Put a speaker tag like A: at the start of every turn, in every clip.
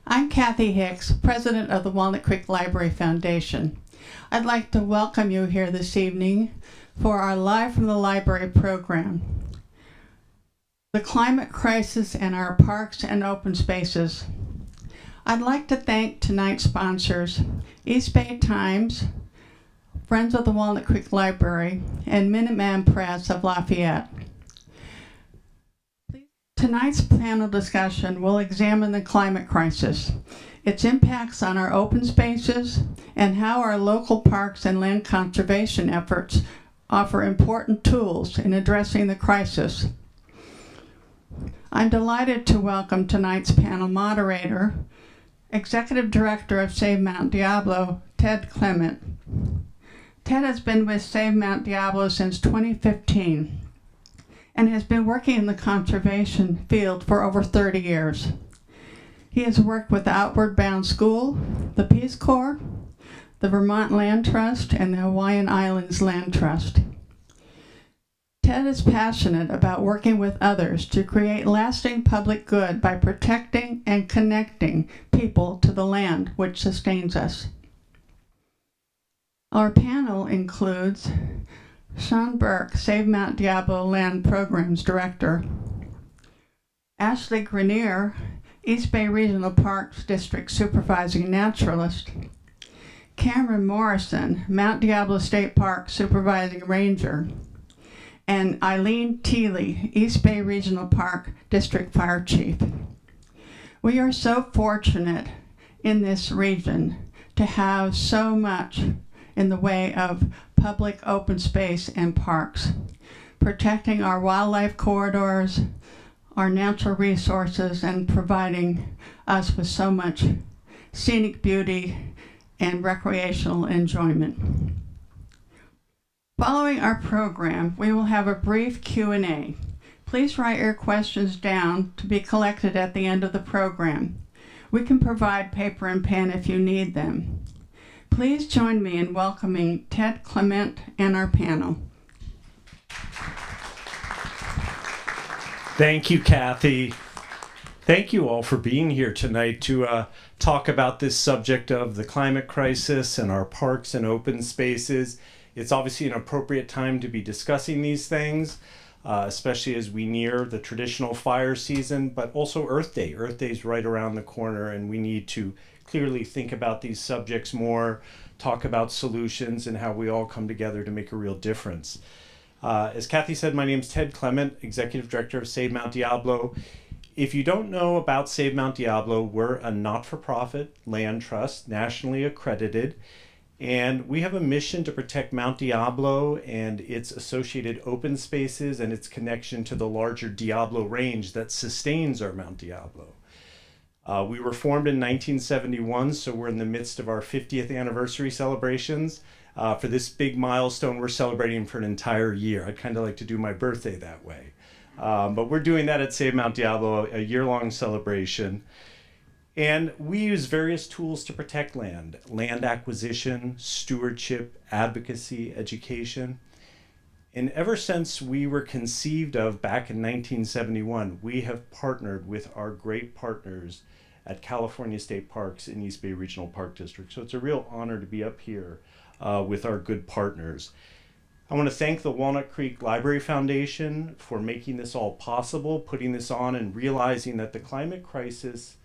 A: I'm Kathy Hicks, president of the Walnut Creek Library Foundation. I'd like to welcome you here this evening for our Live from the Library program. The climate crisis and our parks and open spaces. I'd like to thank tonight's sponsors, East Bay Times, Friends of the Walnut Creek Library, and Minuteman Press of Lafayette. Tonight's panel discussion will examine the climate crisis, its impacts on our open spaces, and how our local parks and land conservation efforts offer important tools in addressing the crisis. I'm delighted to welcome tonight's panel moderator, Executive Director of Save Mount Diablo, Ted Clement. Ted has been with Save Mount Diablo since 2015 and has been working in the conservation field for over 30 years. He has worked with the Outward Bound School, the Peace Corps, the Vermont Land Trust, and the Hawaiian Islands Land Trust. Ted is passionate about working with others to create lasting public good by protecting and connecting people to the land which sustains us. Our panel includes Sean Burke, Save Mount Diablo Land Programs Director, Ashley Grenier, East Bay Regional Parks District Supervising Naturalist, Cameron Morrison, Mount Diablo State Park Supervising Ranger, and Aileen Theile, East Bay Regional Park District Fire Chief. We are so fortunate in this region to have so much in the way of public open space and parks, protecting our wildlife corridors, our natural resources, and providing us with so much scenic beauty and recreational enjoyment. Following our program, we will have a brief Q&A. Please write your questions down to be collected at the end of the program. We can provide paper and pen if you need them. Please join me in welcoming Ted Clement and our panel.
B: Thank you, Kathy. Thank you all for being here tonight to talk about this subject of the climate crisis and our parks and open spaces. It's obviously an appropriate time to be discussing these things, especially as we near the traditional fire season, but also Earth Day. Earth Day is right around the corner, and we need to clearly think about these subjects more, talk about solutions, and how we all come together to make a real difference. As Kathy said, my name is Ted Clement, Executive Director of Save Mount Diablo. If you don't know about Save Mount Diablo, we're a not-for-profit land trust, nationally accredited, and we have a mission to protect Mount Diablo and its associated open spaces and its connection to the larger Diablo range that sustains our Mount Diablo. We were formed in 1971, so we're in the midst of our 50th anniversary celebrations. For this big milestone, we're celebrating for an entire year. I'd kind of like to do my birthday that way. But we're doing that at Save Mount Diablo, a year-long celebration. And we use various tools to protect land acquisition, stewardship, advocacy, education. And ever since we were conceived of back in 1971, we have partnered with our great partners at California State Parks and East Bay Regional Park District. So it's a real honor to be up here with our good partners. I want to thank the Walnut Creek Library Foundation for making this all possible, putting this on, and realizing that the climate crisis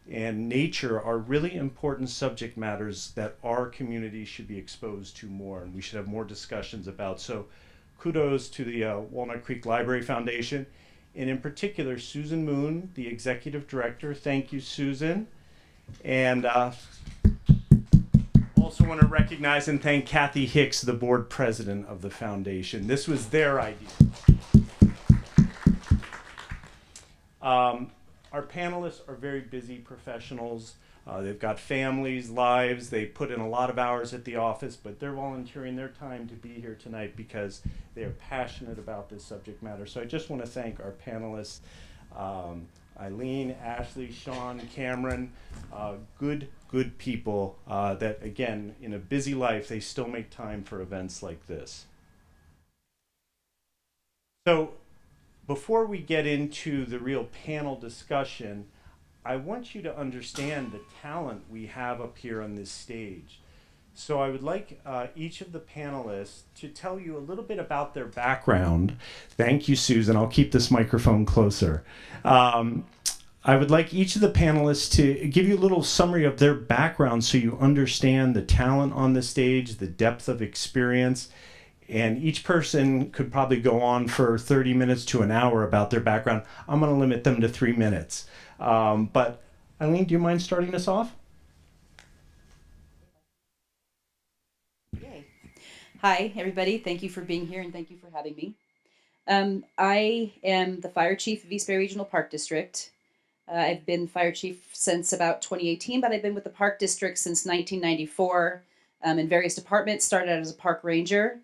B: and nature are really important subject matters that our community should be exposed to more, and we should have more discussions about. So kudos to the Walnut Creek Library Foundation, and in particular, Susan Moon, the Executive Director. Thank you, Susan. And also want to recognize and thank Kathy Hicks, the Board President of the Foundation. This was their idea. Our panelists are very busy professionals. They've got families, lives. They put in a lot of hours at the office, but they're volunteering their time to be here tonight because they are passionate about this subject matter. So I just want to thank our panelists, Aileen, Ashley, Sean, Cameron, good people that, again, in a busy life, they still make time for events like this. So before we get into the real panel discussion, I want you to understand the talent we have up here on this stage. So I would like each of the panelists to tell you a little bit about their background. Thank you, Susan. I'll keep this microphone closer. I would like each of the panelists to give you a little summary of their background so you understand the talent on the stage, the depth of experience, and each person could probably go on for 30 minutes to an hour about their background. I'm going to limit them to 3 minutes. But Aileen, do you mind starting us off?
C: Yay. Hi, everybody. Thank you for being here and thank you for having me. I am the fire chief of East Bay Regional Park District. I've been fire chief since about 2018, but I've been with the park district since 1994 in various departments. Started out as a park ranger,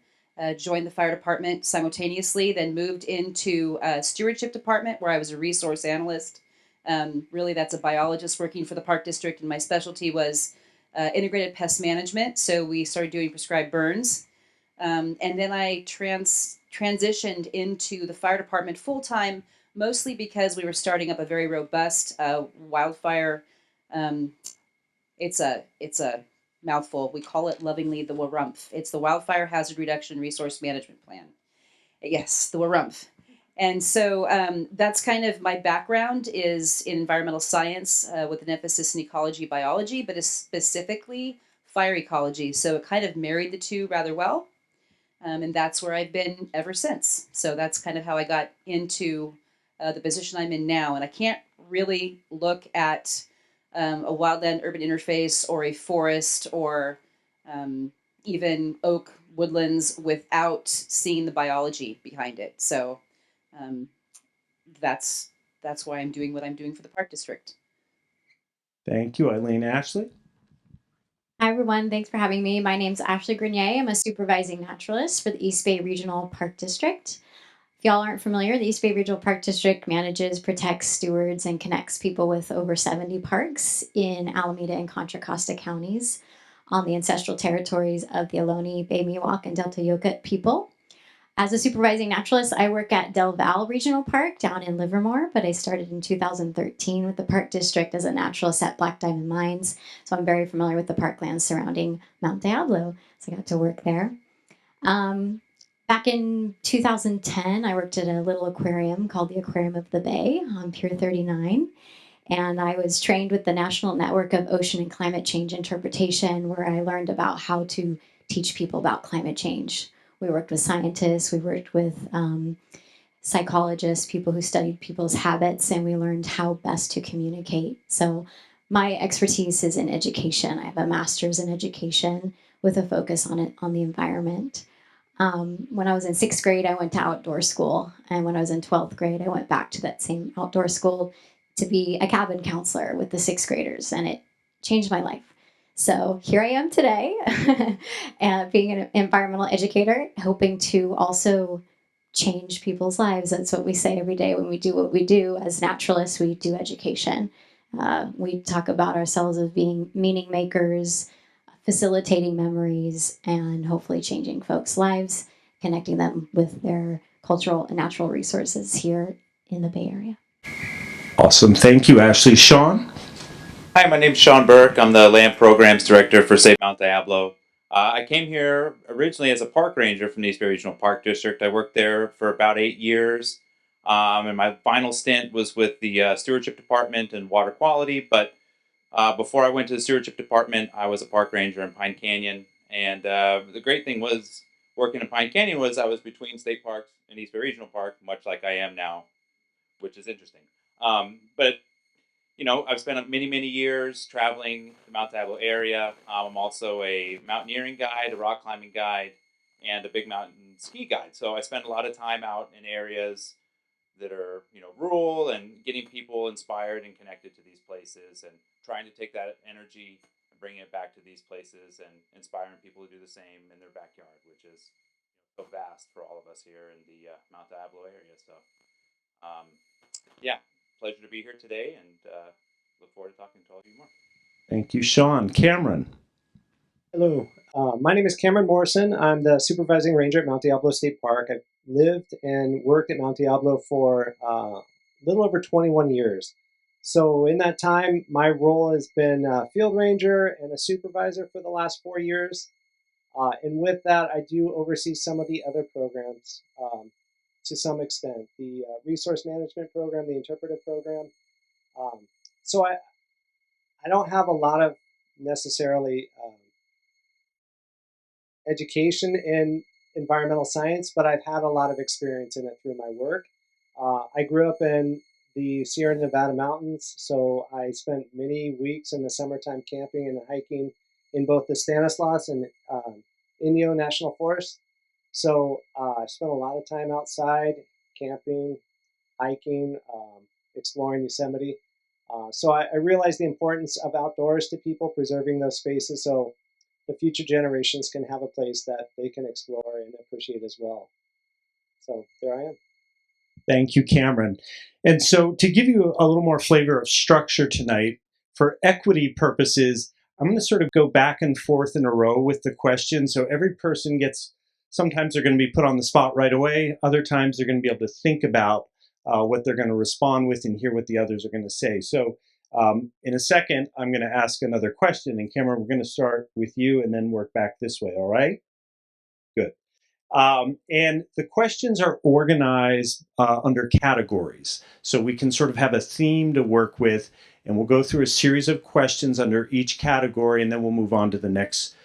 C: joined the fire department simultaneously, then moved into stewardship department where I was a resource analyst. Really, that's a biologist working for the park district, and my specialty was integrated pest management. So we started doing prescribed burns. And then I transitioned into the fire department full time, mostly because we were starting up a very robust wildfire. It's a mouthful. We call it lovingly the WRUMP. It's the Wildfire Hazard Reduction Resource Management Plan. Yes, the WRUMP. And so that's kind of my background is in environmental science with an emphasis in ecology, biology, but specifically fire ecology. So it kind of married the two rather well. And that's where I've been ever since. So that's kind of how I got into the position I'm in now. And I can't really look at a wildland urban interface or a forest or even oak woodlands without seeing the biology behind it. So that's why I'm doing what I'm doing for the park district.
B: Thank you, Aileen. Ashley?
D: Hi, everyone. Thanks for having me. My name's Ashley Grenier. I'm a supervising naturalist for the East Bay Regional Park District. If y'all aren't familiar, the East Bay Regional Park District manages, protects, stewards, and connects people with over 70 parks in Alameda and Contra Costa counties on the ancestral territories of the Ohlone, Bay Miwok, and Delta Yokut people. As a supervising naturalist, I work at Del Val Regional Park down in Livermore, but I started in 2013 with the Park District as a naturalist at Black Diamond Mines. So I'm very familiar with the parklands surrounding Mount Diablo. So I got to work there. Back in 2010, I worked at a little aquarium called the Aquarium of the Bay on Pier 39. And I was trained with the National Network of Ocean and Climate Change Interpretation, where I learned about how to teach people about climate change. We worked with scientists, we worked with psychologists, people who studied people's habits, and we learned how best to communicate. So my expertise is in education. I have a master's in education with a focus on the environment. When I was in 6th grade, I went to outdoor school. And when I was in 12th grade, I went back to that same outdoor school to be a cabin counselor with the 6th graders. And it changed my life. So here I am today, being an environmental educator, hoping to also change people's lives. That's what we say every day when we do what we do. As naturalists, we do education. We talk about ourselves as being meaning makers, facilitating memories, and hopefully changing folks' lives, connecting them with their cultural and natural resources here in the Bay Area.
B: Awesome. Thank you, Ashley. Sean?
E: Hi, my name's Sean Burke. I'm the Land Programs Director for Save Mount Diablo. I came here originally as a park ranger from the East Bay Regional Park District. I worked there for about 8 years, and my final stint was with the Stewardship Department and Water Quality. But before I went to the Stewardship Department, I was a park ranger in Pine Canyon. And the great thing was working in Pine Canyon was I was between state parks and East Bay Regional Park, much like I am now, which is interesting. But you know, I've spent many, many years traveling the Mount Diablo area. I'm also a mountaineering guide, a rock climbing guide, and a big mountain ski guide. So I spend a lot of time out in areas that are, you know, rural and getting people inspired and connected to these places and trying to take that energy and bring it back to these places and inspiring people to do the same in their backyard, which is so vast for all of us here in the Mount Diablo area. So, yeah, pleasure to be here today and look forward to talking to all of you more.
B: Thank you, Sean. Cameron?
F: Hello, my name is Cameron Morrison. I'm the supervising ranger at Mount Diablo State Park. I've lived and worked at Mount Diablo for a little over 21 years. So in that time, my role has been a field ranger and a supervisor for the last 4 years. And with that, I do oversee some of the other programs to some extent. The resource management program, the interpretive program. Um, so I don't have a lot of necessarily education in environmental science, but I've had a lot of experience in it through my work. I grew up in the Sierra Nevada mountains, so I spent many weeks in the summertime camping and hiking in both the Stanislaus and Inyo National Forest. So I spent a lot of time outside camping, hiking, exploring Yosemite. So I realized the importance of outdoors to people, preserving those spaces so the future generations can have a place that they can explore and appreciate as well. So there I am.
B: Thank you, Cameron. And so to give you a little more flavor of structure tonight, for equity purposes, I'm going to sort of go back and forth in a row with the question. So every person gets, sometimes they're going to be put on the spot right away. Other times they're going to be able to think about what they're going to respond with and hear what the others are going to say. So in a second, I'm going to ask another question. And Cameron, we're going to start with you and then work back this way. All right? Good. And the questions are organized under categories. So we can sort of have a theme to work with, and we'll go through a series of questions under each category, and then we'll move on to the next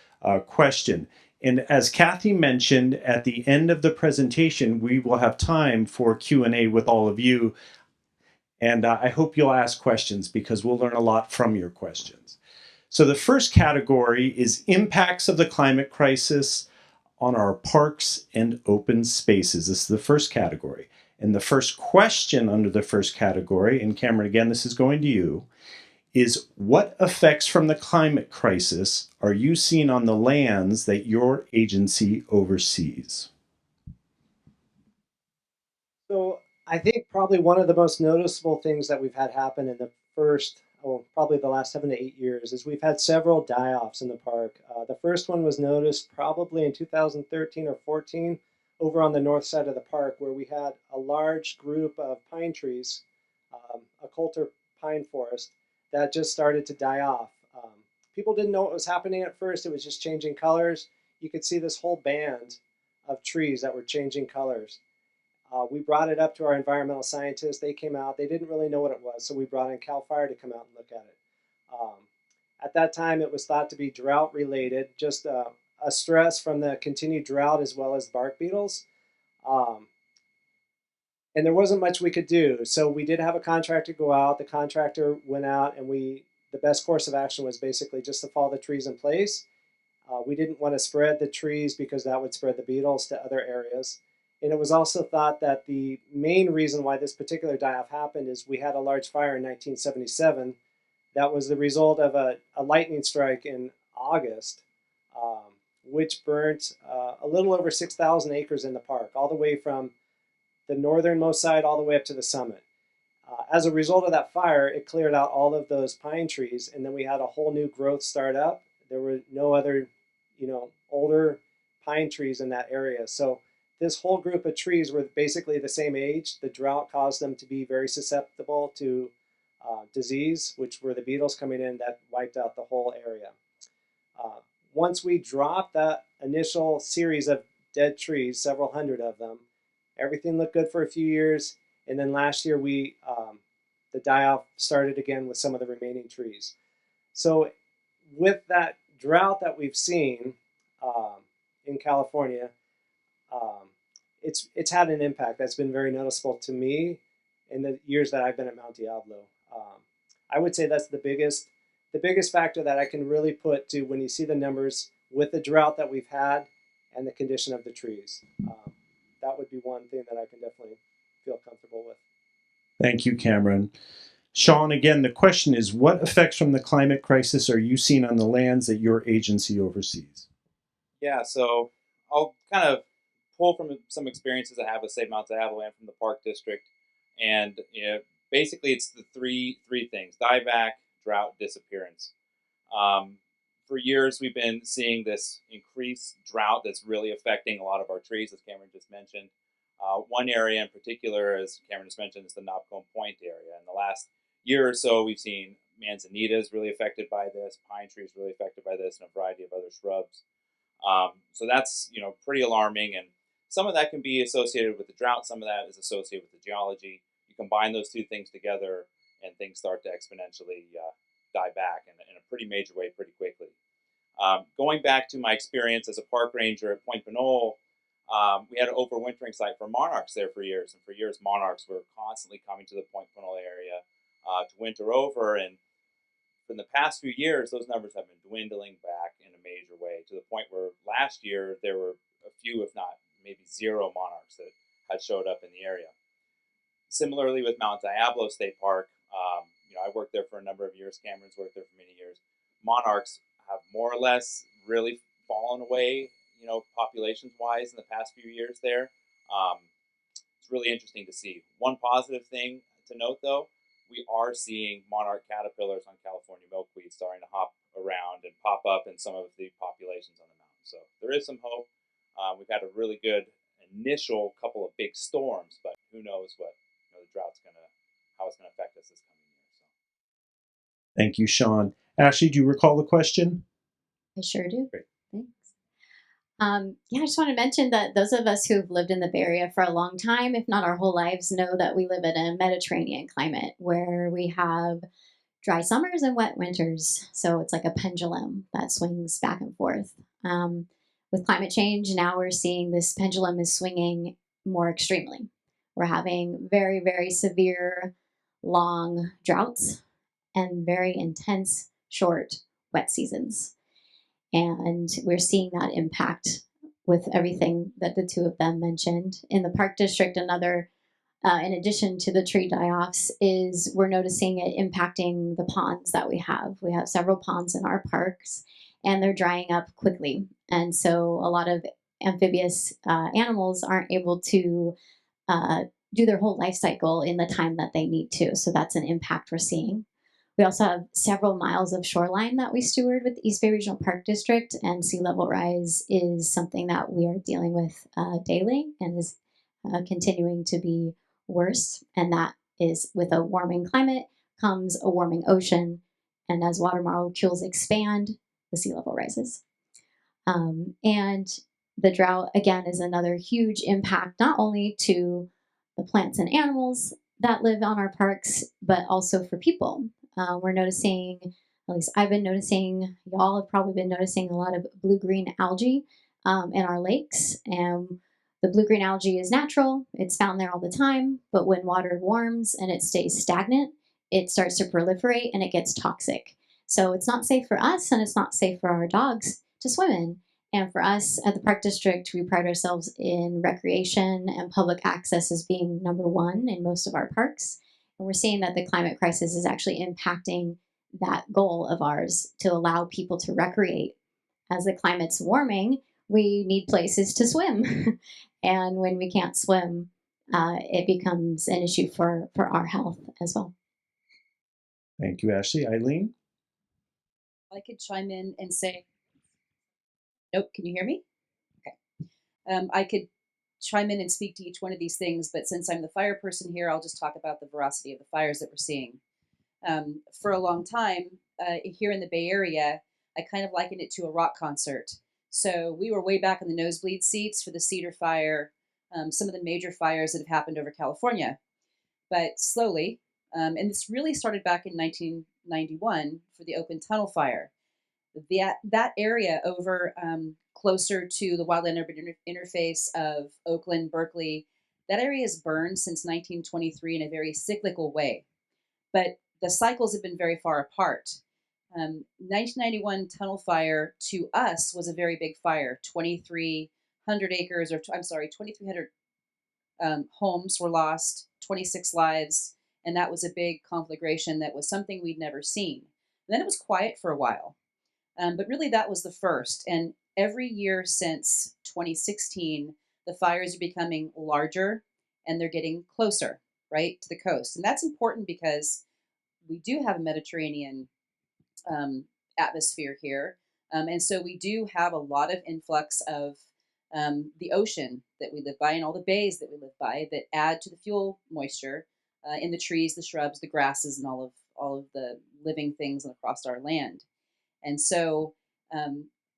B: question. And as Kathy mentioned, at the end of the presentation, we will have time for Q&A with all of you. And I hope you'll ask questions because we'll learn a lot from your questions. So the first category is impacts of the climate crisis on our parks and open spaces. This is the first category. And the first question under the first category, and Cameron, again, this is going to you, is what effects from the climate crisis are you seeing on the lands that your agency oversees?
F: So I think probably one of the most noticeable things that we've had happen in the first, probably the last 7 to 8 years is we've had several die-offs in the park. The first one was noticed probably in 2013 or 14 over on the north side of the park where we had a large group of pine trees, a coulter pine forest, that just started to die off. People didn't know what was happening at first. It was just changing colors. You could see this whole band of trees that were changing colors. We brought it up to our environmental scientists. They came out. They didn't really know what it was, so we brought in CAL FIRE to come out and look at it. At that time, it was thought to be drought related, just a stress from the continued drought as well as bark beetles. And there wasn't much we could do. So we did have a contractor go out. The contractor went out, and the best course of action was basically just to fall the trees in place. We didn't want to spread the trees because that would spread the beetles to other areas. And it was also thought that the main reason why this particular die-off happened is we had a large fire in 1977 that was the result of a lightning strike in August, which burnt a little over 6,000 acres in the park, all the way from the northernmost side all the way up to the summit. As a result of that fire, it cleared out all of those pine trees, and then we had a whole new growth start up. There were no other, older pine trees in that area. So this whole group of trees were basically the same age. The drought caused them to be very susceptible to disease, which were the beetles coming in that wiped out the whole area. Once we dropped that initial series of dead trees, several hundred of them, everything looked good for a few years. And then last year, the die-off started again with some of the remaining trees. So with that drought that we've seen in California, it's had an impact that's been very noticeable to me in the years that I've been at Mount Diablo. I would say that's the biggest factor that I can really put to when you see the numbers with the drought that we've had and the condition of the trees. That would be one thing that I can definitely feel comfortable with.
B: Thank you, Cameron. Sean, again, the question is, what effects from the climate crisis are you seeing on the lands that your agency oversees?
E: Yeah, so I'll kind of pull from some experiences I have with Save Mount Diablo and from the Park District. And basically it's the three things: dieback, drought, disappearance. For years, we've been seeing this increased drought that's really affecting a lot of our trees, as Cameron just mentioned. One area in particular, as Cameron just mentioned, is the Knobcombe Point area. In the last year or so, we've seen manzanita is really affected by this, pine trees really affected by this, and a variety of other shrubs. So that's pretty alarming, and some of that can be associated with the drought. Some of that is associated with the geology. You combine those two things together, and things start to exponentially die back in a pretty major way pretty quickly. Going back to my experience as a park ranger at Point Pinole, we had an overwintering site for monarchs there for years, and for years monarchs were constantly coming to the Point Pinole area to winter over, and in the past few years, those numbers have been dwindling back in a major way to the point where last year there were a few, if not maybe zero, monarchs that had showed up in the area. Similarly, with Mount Diablo State Park, I worked there for a number of years. Cameron's worked there for many years. Monarchs have more or less really fallen away, populations-wise in the past few years there. It's really interesting to see. One positive thing to note, though, we are seeing monarch caterpillars on California milkweed starting to hop around and pop up in some of the populations on the mountain. So there is some hope. We've had a really good initial couple of big storms, but who knows what the drought's how it's gonna affect us this coming year. So.
B: Thank you, Sean. Ashley, do you recall the question?
D: I sure do.
B: Great.
D: Thanks. I just want to mention that those of us who've lived in the Bay Area for a long time, if not our whole lives, know that we live in a Mediterranean climate where we have dry summers and wet winters. So it's like a pendulum that swings back and forth. With climate change, now we're seeing this pendulum is swinging more extremely. We're having very, very severe, long droughts and very intense, short, wet seasons. And we're seeing that impact with everything that the two of them mentioned. In the Park District, another, in addition to the tree die-offs, is we're noticing it impacting the ponds that we have. We have several ponds in our parks, and they're drying up quickly. And so a lot of amphibious animals aren't able to do their whole life cycle in the time that they need to. So that's an impact we're seeing. We also have several miles of shoreline that we steward with the East Bay Regional Park District, and sea level rise is something that we are dealing with daily and is continuing to be worse. And that is, with a warming climate comes a warming ocean, and as water molecules expand, the sea level rises. And the drought, again, is another huge impact, not only to the plants and animals that live on our parks, but also for people. We're noticing, at least I've been noticing, y'all have probably been noticing a lot of blue-green algae in our lakes. And the blue-green algae is natural. It's found there all the time. But when water warms and it stays stagnant, it starts to proliferate and it gets toxic. So it's not safe for us, and it's not safe for our dogs to swim in. And for us at the Park District, we pride ourselves in recreation and public access as being number one in most of our parks. And we're seeing that the climate crisis is actually impacting that goal of ours to allow people to recreate. As the climate's warming, we need places to swim. And when we can't swim, it becomes an issue for our health as well.
B: Thank you, Ashley. Aileen?
C: I could chime in and say, nope, can you hear me? Okay. I could chime in and speak to each one of these things, but since I'm the fire person here, I'll just talk about the veracity of the fires that we're seeing. For a long time, here in the Bay Area, I kind of likened it to a rock concert. So we were way back in the nosebleed seats for the Cedar Fire, some of the major fires that have happened over California. But slowly, and this really started back in 1991 for the Open Tunnel Fire. That area over closer to the wildland urban interface of Oakland, Berkeley, that area has burned since 1923 in a very cyclical way. But the cycles have been very far apart. 1991 tunnel fire to us was a very big fire. 2,300 acres, or I'm sorry, 2,300 homes were lost, 26 lives, and that was a big conflagration that was something we'd never seen. And then it was quiet for a while. But really, that was the first. And every year since 2016, the fires are becoming larger and they're getting closer, right, to the coast. And that's important because we do have a Mediterranean atmosphere here. And so we do have a lot of influx of the ocean that we live by and all the bays that we live by that add to the fuel moisture in the trees, the shrubs, the grasses, and all of the living things across our land. And so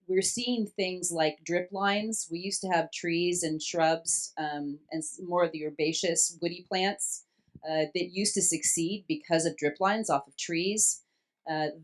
C: we're seeing things like drip lines. We used to have trees and shrubs and more of the herbaceous woody plants that used to succeed because of drip lines off of trees.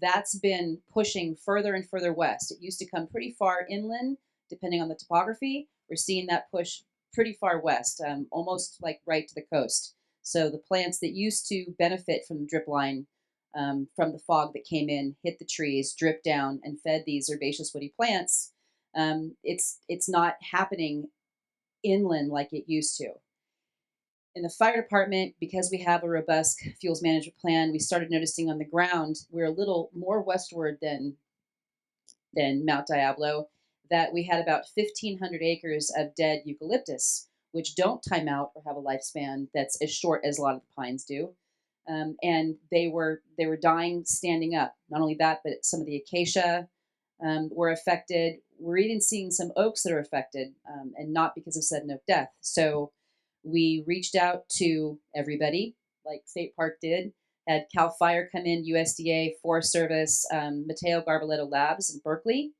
C: That's been pushing further and further west. It used to come pretty far inland, depending on the topography. We're seeing that push pretty far west, almost like right to the coast. So the plants that used to benefit from the drip line from the fog that came in, hit the trees, dripped down, and fed these herbaceous woody plants. It's not happening inland like it used to. In the fire department, because we have a robust fuels management plan, we started noticing on the ground we're a little more westward than Mount Diablo, that we had about 1,500 acres of dead eucalyptus, which don't time out or have a lifespan that's as short as a lot of the pines do. And they were dying standing up. Not only that, but some of the acacia were affected. We're even seeing some oaks that are affected, and not because of sudden oak death. So we reached out to everybody, like State Park did, had Cal Fire come in, USDA, Forest Service, Mateo Garboletto Labs in Berkeley,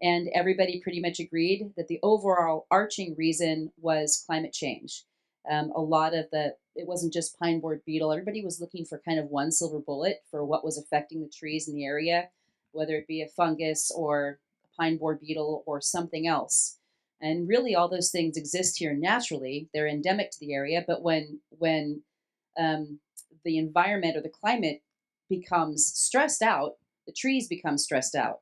C: and everybody pretty much agreed that the overall arching reason was climate change. A lot of it wasn't just pine board beetle. Everybody was looking for kind of one silver bullet for what was affecting the trees in the area, whether it be a fungus or a pine board beetle or something else. And really, all those things exist here naturally. They're endemic to the area. But when the environment or the climate becomes stressed out, the trees become stressed out.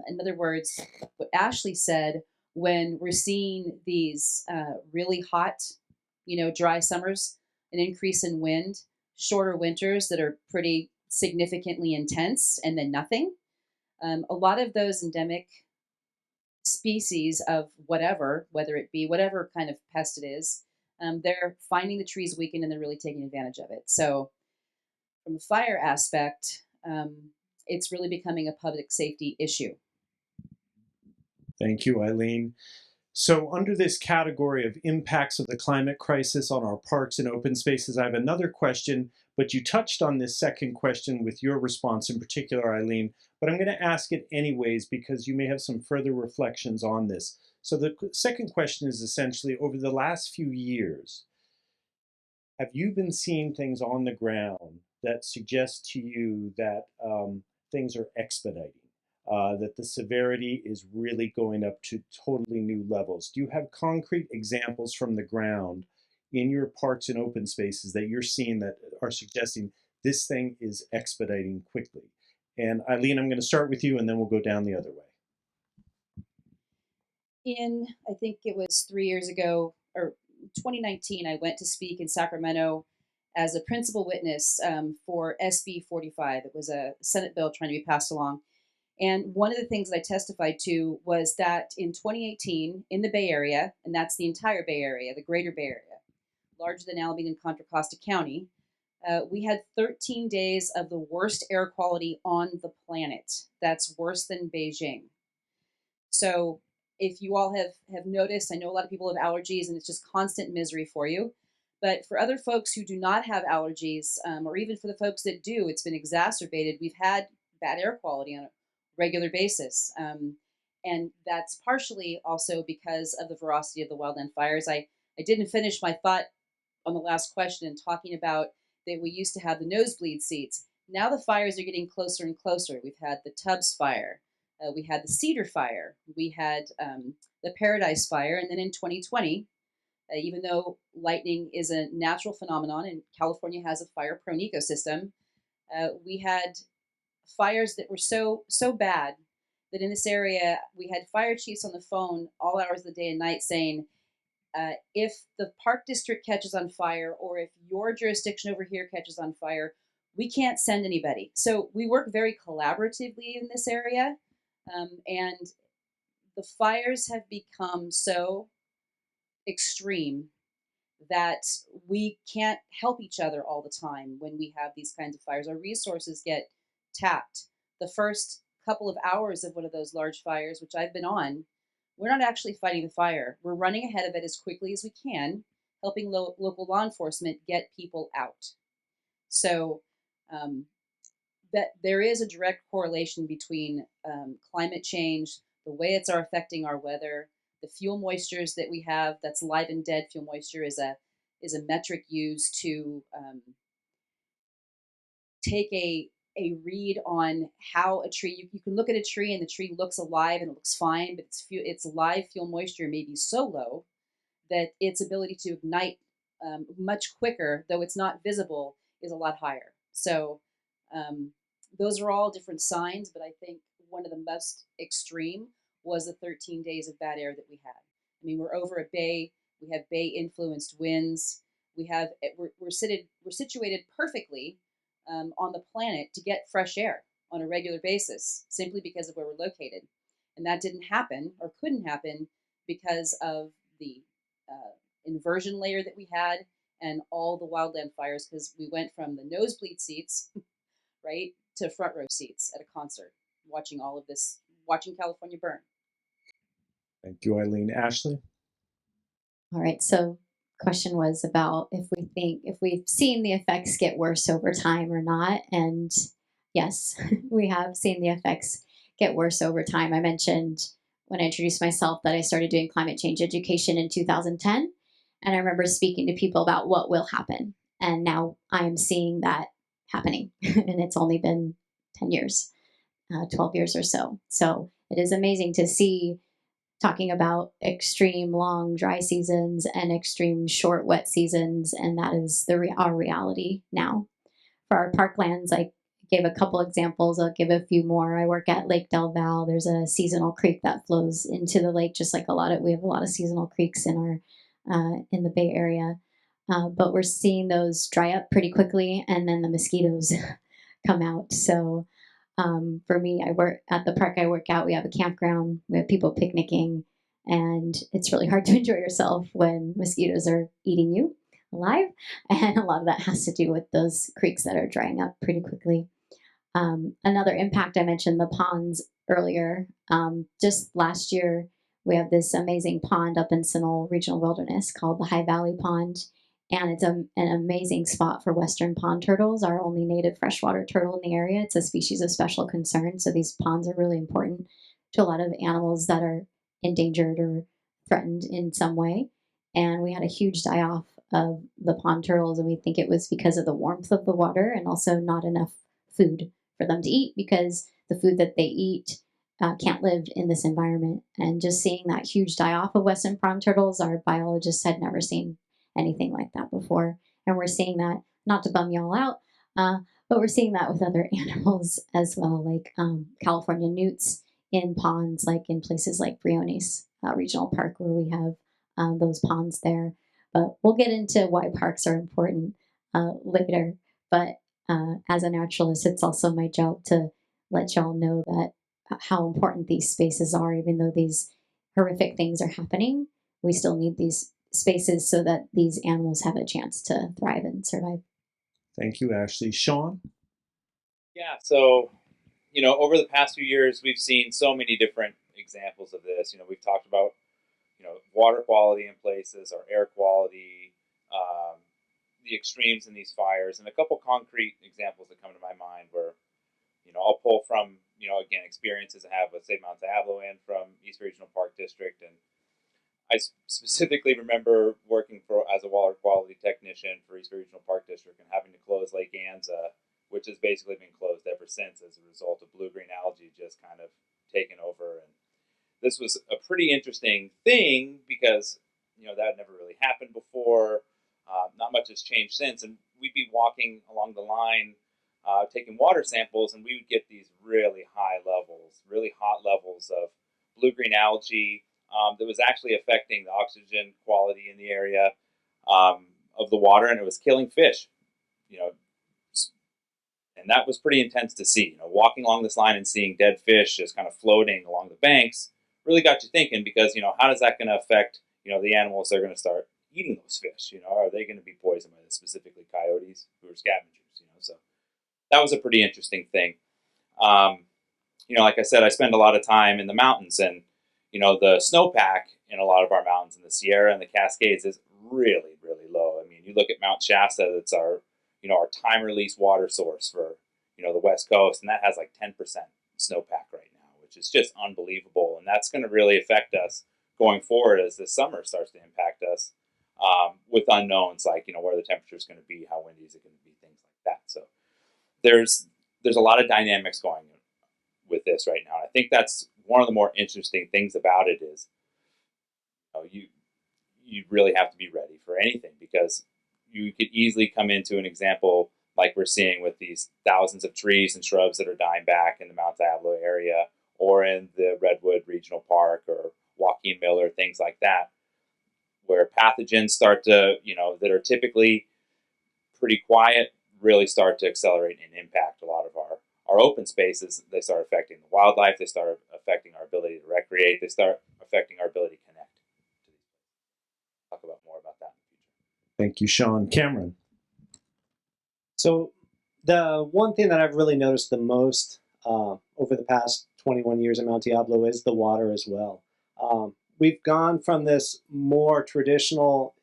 C: In other words, what Ashley said, when we're seeing these really hot, dry summers, an increase in wind, shorter winters that are pretty significantly intense, and then nothing. A lot of those endemic species of whatever, whether it be whatever kind of pest it is, they're finding the trees weakened and they're really taking advantage of it. So from a fire aspect, it's really becoming a public safety issue.
B: Thank you, Aileen. So under this category of impacts of the climate crisis on our parks and open spaces, I have another question, but you touched on this second question with your response in particular, Aileen, but I'm going to ask it anyways because you may have some further reflections on this. So the second question is essentially, over the last few years, have you been seeing things on the ground that suggest to you that things are expediting? That the severity is really going up to totally new levels? Do you have concrete examples from the ground in your parks and open spaces that you're seeing that are suggesting this thing is expediting quickly? And Aileen, I'm going to start with you and then we'll go down the other way.
C: I think it was 3 years ago, or 2019, I went to speak in Sacramento as a principal witness for SB 45. It was a Senate bill trying to be passed along. And one of the things that I testified to was that in 2018, in the Bay Area, and that's the entire Bay Area, the greater Bay Area, larger than Alameda and Contra Costa County, we had 13 days of the worst air quality on the planet. That's worse than Beijing. So if you all have noticed, I know a lot of people have allergies and it's just constant misery for you. But for other folks who do not have allergies, or even for the folks that do, it's been exacerbated. We've had bad air quality on a regular basis. And that's partially also because of the ferocity of the wildland fires. I didn't finish my thought on the last question and talking about that we used to have the nosebleed seats. Now the fires are getting closer and closer. We've had the Tubbs fire. We had the Cedar fire. We had the Paradise fire. And then in 2020, even though lightning is a natural phenomenon and California has a fire-prone ecosystem, we had fires that were so bad that in this area we had fire chiefs on the phone all hours of the day and night saying, if the park district catches on fire or if your jurisdiction over here catches on fire, we can't send anybody. So we work very collaboratively in this area, and the fires have become so extreme that we can't help each other all the time when we have these kinds of fires. Our resources get tapped. The first couple of hours of one of those large fires, which I've been on, we're not actually fighting the fire. We're running ahead of it as quickly as we can, helping local law enforcement get people out. So that there is a direct correlation between climate change, the way it's affecting our weather, the fuel moistures that we have. That's live and dead fuel moisture is a metric used to take a read on how a tree. You can look at a tree and the tree looks alive and it looks fine, but its live fuel moisture may be so low that its ability to ignite much quicker, though it's not visible, is a lot higher. So those are all different signs, but I think one of the most extreme was the 13 days of bad air that we had. I mean, we're over a bay. We have bay-influenced winds. We're situated perfectly on the planet to get fresh air on a regular basis, simply because of where we're located. And that didn't happen, or couldn't happen, because of the inversion layer that we had and all the wildland fires, because we went from the nosebleed seats, right, to front row seats at a concert, watching all of this, watching California burn.
B: Thank you, Aileen. Ashley?
D: All right. So question was about if we've seen the effects get worse over time or not. And yes, we have seen the effects get worse over time. I mentioned when I introduced myself that I started doing climate change education in 2010. And I remember speaking to people about what will happen. And now I am seeing that happening. And it's only been 10 years, 12 years or so. So it is amazing to see, talking about extreme long dry seasons and extreme short wet seasons, and that is our reality now. For our parklands, I gave a couple examples. I'll give a few more. I work at Lake Del Val. There's a seasonal creek that flows into the lake, just like we have a lot of seasonal creeks in in the Bay Area. But we're seeing those dry up pretty quickly, and then the mosquitoes come out. So for me, I work at the park I work out. We have a campground. We have people picnicking, and it's really hard to enjoy yourself when mosquitoes are eating you alive. And a lot of that has to do with those creeks that are drying up pretty quickly. Another impact, I mentioned the ponds earlier. Just last year, we have this amazing pond up in Seminole Regional Wilderness called the High Valley Pond. And it's an amazing spot for western pond turtles, our only native freshwater turtle in the area. It's a species of special concern. So these ponds are really important to a lot of animals that are endangered or threatened in some way. And we had a huge die-off of the pond turtles, and we think it was because of the warmth of the water and also not enough food for them to eat, because the food that they eat can't live in this environment. And just seeing that huge die-off of western pond turtles, our biologists had never seen anything like that before. And we're seeing that, not to bum y'all out, but we're seeing that with other animals as well, like California newts in ponds, like in places like Briones Regional Park, where we have those ponds there. But we'll get into why parks are important later. But as a naturalist, it's also my job to let y'all know that how important these spaces are. Even though these horrific things are happening, we still need these spaces so that these animals have a chance to thrive and survive.
B: Thank you, Ashley. Sean?
E: Yeah, so, over the past few years, we've seen so many different examples of this. We've talked about, water quality in places, or air quality, the extremes in these fires, and a couple concrete examples that come to my mind where, I'll pull from, again, experiences I have with, say, Mount Diablo and from East Regional Park District. And I specifically remember working as a water quality technician for East Regional Park District and having to close Lake Anza, which has basically been closed ever since as a result of blue-green algae just kind of taking over. And this was a pretty interesting thing because, that had never really happened before. Not much has changed since. And we'd be walking along the line, taking water samples, and we would get these really high levels, really hot levels of blue-green algae that was actually affecting the oxygen quality in the area of the water, and it was killing fish. And that was pretty intense to see. Walking along this line and seeing dead fish just kind of floating along the banks really got you thinking, because how is that going to affect the animals that are going to start eating those fish? Are they going to be poisoned by this, specifically coyotes who are scavengers? So that was a pretty interesting thing. Like I said, I spend a lot of time in the mountains, and the snowpack in a lot of our mountains in the Sierra and the Cascades is really, really low. I mean, you look at Mount Shasta, that's our our time release water source for, the West Coast, and that has like 10% snowpack right now, which is just unbelievable. And that's going to really affect us going forward as the summer starts to impact us with unknowns like, where the temperature is going to be, how windy is it going to be, things like that. So there's a lot of dynamics going on with this right now. And I think that's one of the more interesting things about it is, you really have to be ready for anything, because you could easily come into an example like we're seeing with these thousands of trees and shrubs that are dying back in the Mount Diablo area or in the Redwood Regional Park or Joaquin Miller, things like that, where pathogens start to, that are typically pretty quiet, really start to accelerate and impact a lot of our open spaces. They start affecting the wildlife. They start affecting our ability to recreate. They start affecting our ability to connect. Talk about more about that in the future.
B: Thank you, Sean. Cameron.
F: So the one thing that I've really noticed the most over the past 21 years at Mount Diablo is the water as well. We've gone from this more traditional,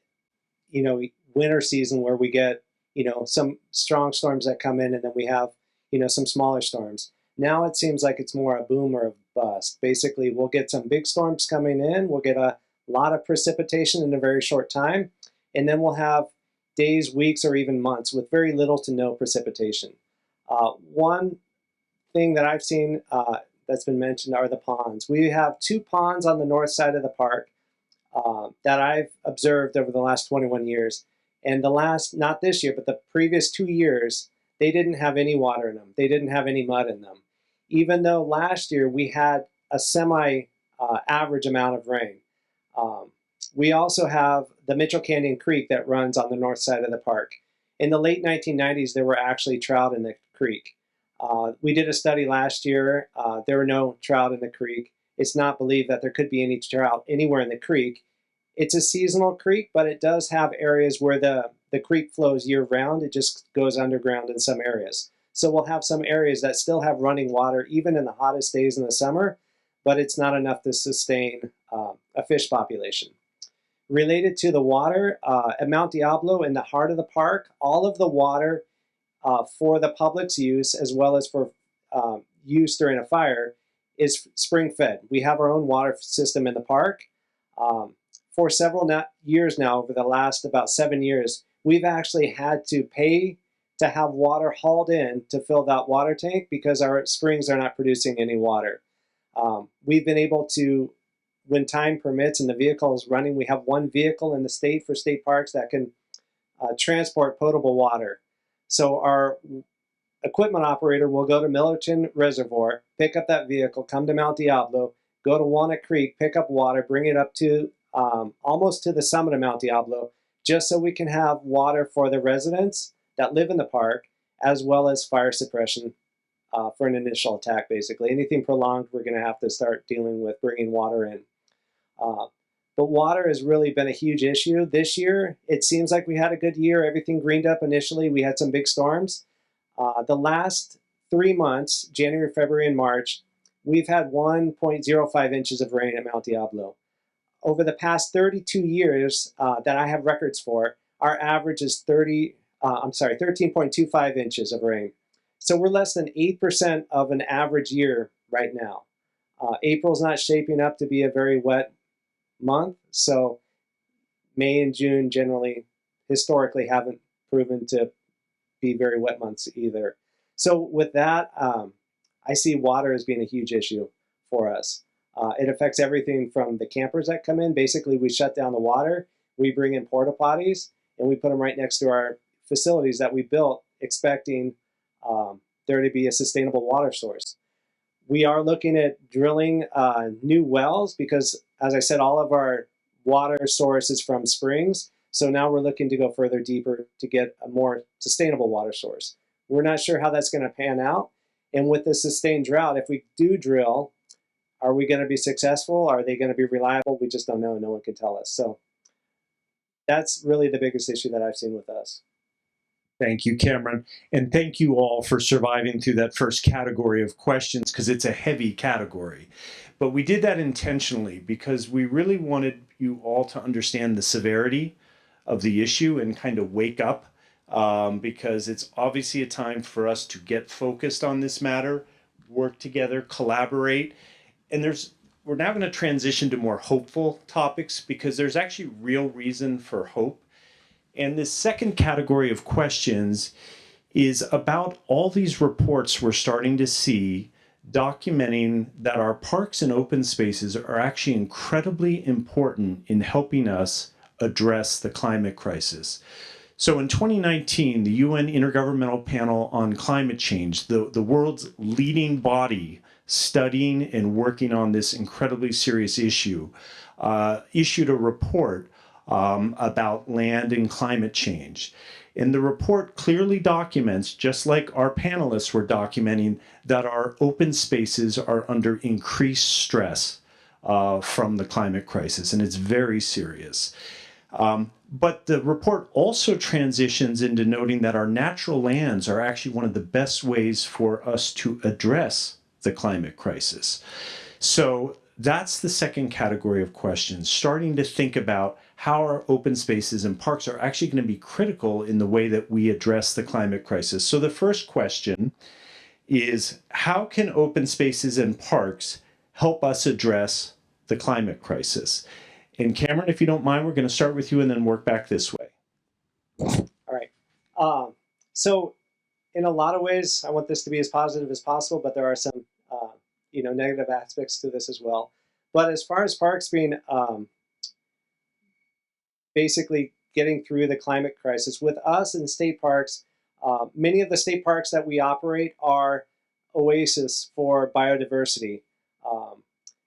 F: winter season where we get, some strong storms that come in, and then we have, some smaller storms. Now it seems like it's more a boom or a bust. Basically, we'll get some big storms coming in. We'll get a lot of precipitation in a very short time, and then we'll have days, weeks, or even months with very little to no precipitation. One thing that I've seen that's been mentioned are the ponds. We have 2 ponds on the north side of the park that I've observed over the last 21 years. And the last, not this year, but the previous 2 years, they didn't have any water in them. They didn't have any mud in them. Even though last year we had a semi-average amount of rain. We also have the Mitchell Canyon Creek that runs on the north side of the park. In the late 1990s, there were actually trout in the creek. We did a study last year. There were no trout in the creek. It's not believed that there could be any trout anywhere in the creek. It's a seasonal creek, but it does have areas where the creek flows year-round. It just goes underground in some areas. So we'll have some areas that still have running water even in the hottest days in the summer, but it's not enough to sustain a fish population. Related to the water, at Mount Diablo, in the heart of the park, all of the water for the public's use, as well as for use during a fire, is spring-fed. We have our own water system in the park. For several years now, over the last about 7 years, we've actually had to pay to have water hauled in to fill that water tank because our springs are not producing any water. We've been able to, when time permits and the vehicle is running, we have 1 vehicle in the state for state parks that can transport potable water. So our equipment operator will go to Millerton Reservoir, pick up that vehicle, come to Mount Diablo, go to Walnut Creek, pick up water, bring it up to almost to the summit of Mount Diablo, just so we can have water for the residents that live in the park, as well as fire suppression for an initial attack, basically. Anything prolonged, we're going to have to start dealing with bringing water in. But water has really been a huge issue. This year, it seems like we had a good year. Everything greened up initially. We had some big storms. The last 3 months, January, February, and March, we've had 1.05 inches of rain at Mount Diablo. Over the past 32 years that I have records for, our average is 13.25 inches of rain. So we're less than 8% of an average year right now. April's not shaping up to be a very wet month, so May and June generally, historically, haven't proven to be very wet months either. So with that, I see water as being a huge issue for us. It affects everything from the campers that come in. Basically, we shut down the water, we bring in porta potties, and we put them right next to our facilities that we built, expecting there to be a sustainable water source. We are looking at drilling new wells because, as I said, all of our water source is from springs. So now we're looking to go further deeper to get a more sustainable water source. We're not sure how that's going to pan out. And with the sustained drought, if we do drill, are we going to be successful? Are they going to be reliable? We just don't know. No one can tell us. So that's really the biggest issue that I've seen with us.
B: Thank you, Cameron. And thank you all for surviving through that first category of questions, because it's a heavy category. But we did that intentionally because we really wanted you all to understand the severity of the issue and kind of wake up because it's obviously a time for us to get focused on this matter, work together, collaborate. And we're now going to transition to more hopeful topics because there's actually real reason for hope. And this second category of questions is about all these reports we're starting to see documenting that our parks and open spaces are actually incredibly important in helping us address the climate crisis. So in 2019, the UN Intergovernmental Panel on Climate Change, the world's leading body studying and working on this incredibly serious issue, issued a report about land and climate change. And the report clearly documents, just like our panelists were documenting, that our open spaces are under increased stress from the climate crisis, and it's very serious. But the report also transitions into noting that our natural lands are actually one of the best ways for us to address the climate crisis. So that's the second category of questions, starting to think about how our open spaces and parks are actually going to be critical in the way that we address the climate crisis. So the first question is, how can open spaces and parks help us address the climate crisis? And Cameron, if you don't mind, we're going to start with you and then work back this way.
F: All right. So in a lot of ways, I want this to be as positive as possible, but there are some negative aspects to this as well. But as far as parks being basically getting through the climate crisis, with us in state parks, many of the state parks that we operate are oases for biodiversity.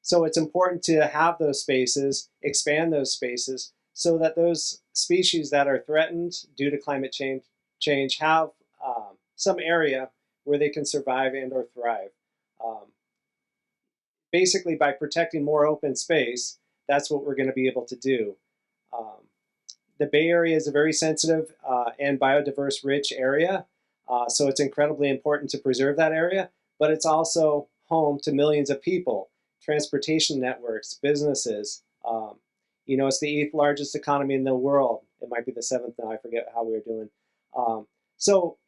F: So it's important to have those spaces, expand those spaces, so that those species that are threatened due to climate change have some area where they can survive and or thrive. Basically, by protecting more open space, that's what we're going to be able to do. The Bay Area is a very sensitive and biodiverse rich area, so it's incredibly important to preserve that area, but it's also home to millions of people, transportation networks, businesses. It's the 8th largest economy in the world. It might be the 7th now, I forget how we're doing. So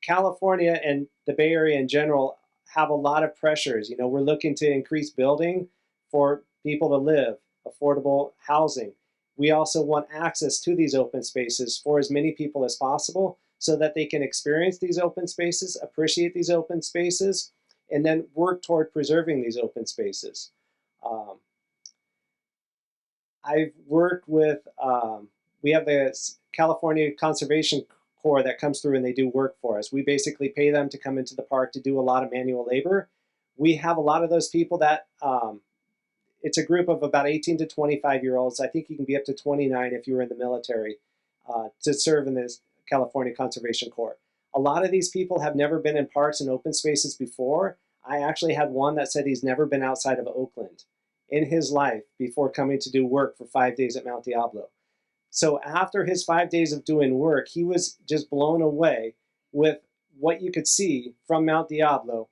F: California and the Bay Area in general have a lot of pressures. We're looking to increase building for people to live, affordable housing. We also want access to these open spaces for as many people as possible so that they can experience these open spaces, appreciate these open spaces, and then work toward preserving these open spaces. I've worked with, we have the California Conservation Corps that comes through and they do work for us. We basically pay them to come into the park to do a lot of manual labor. We have a lot of those people that, it's a group of about 18 to 25-year-olds. I think you can be up to 29 if you were in the military to serve in this California Conservation Corps. A lot of these people have never been in parks and open spaces before. I actually had one that said he's never been outside of Oakland in his life before coming to do work for 5 days at Mount Diablo. So after his 5 days of doing work, he was just blown away with what you could see from Mount Diablo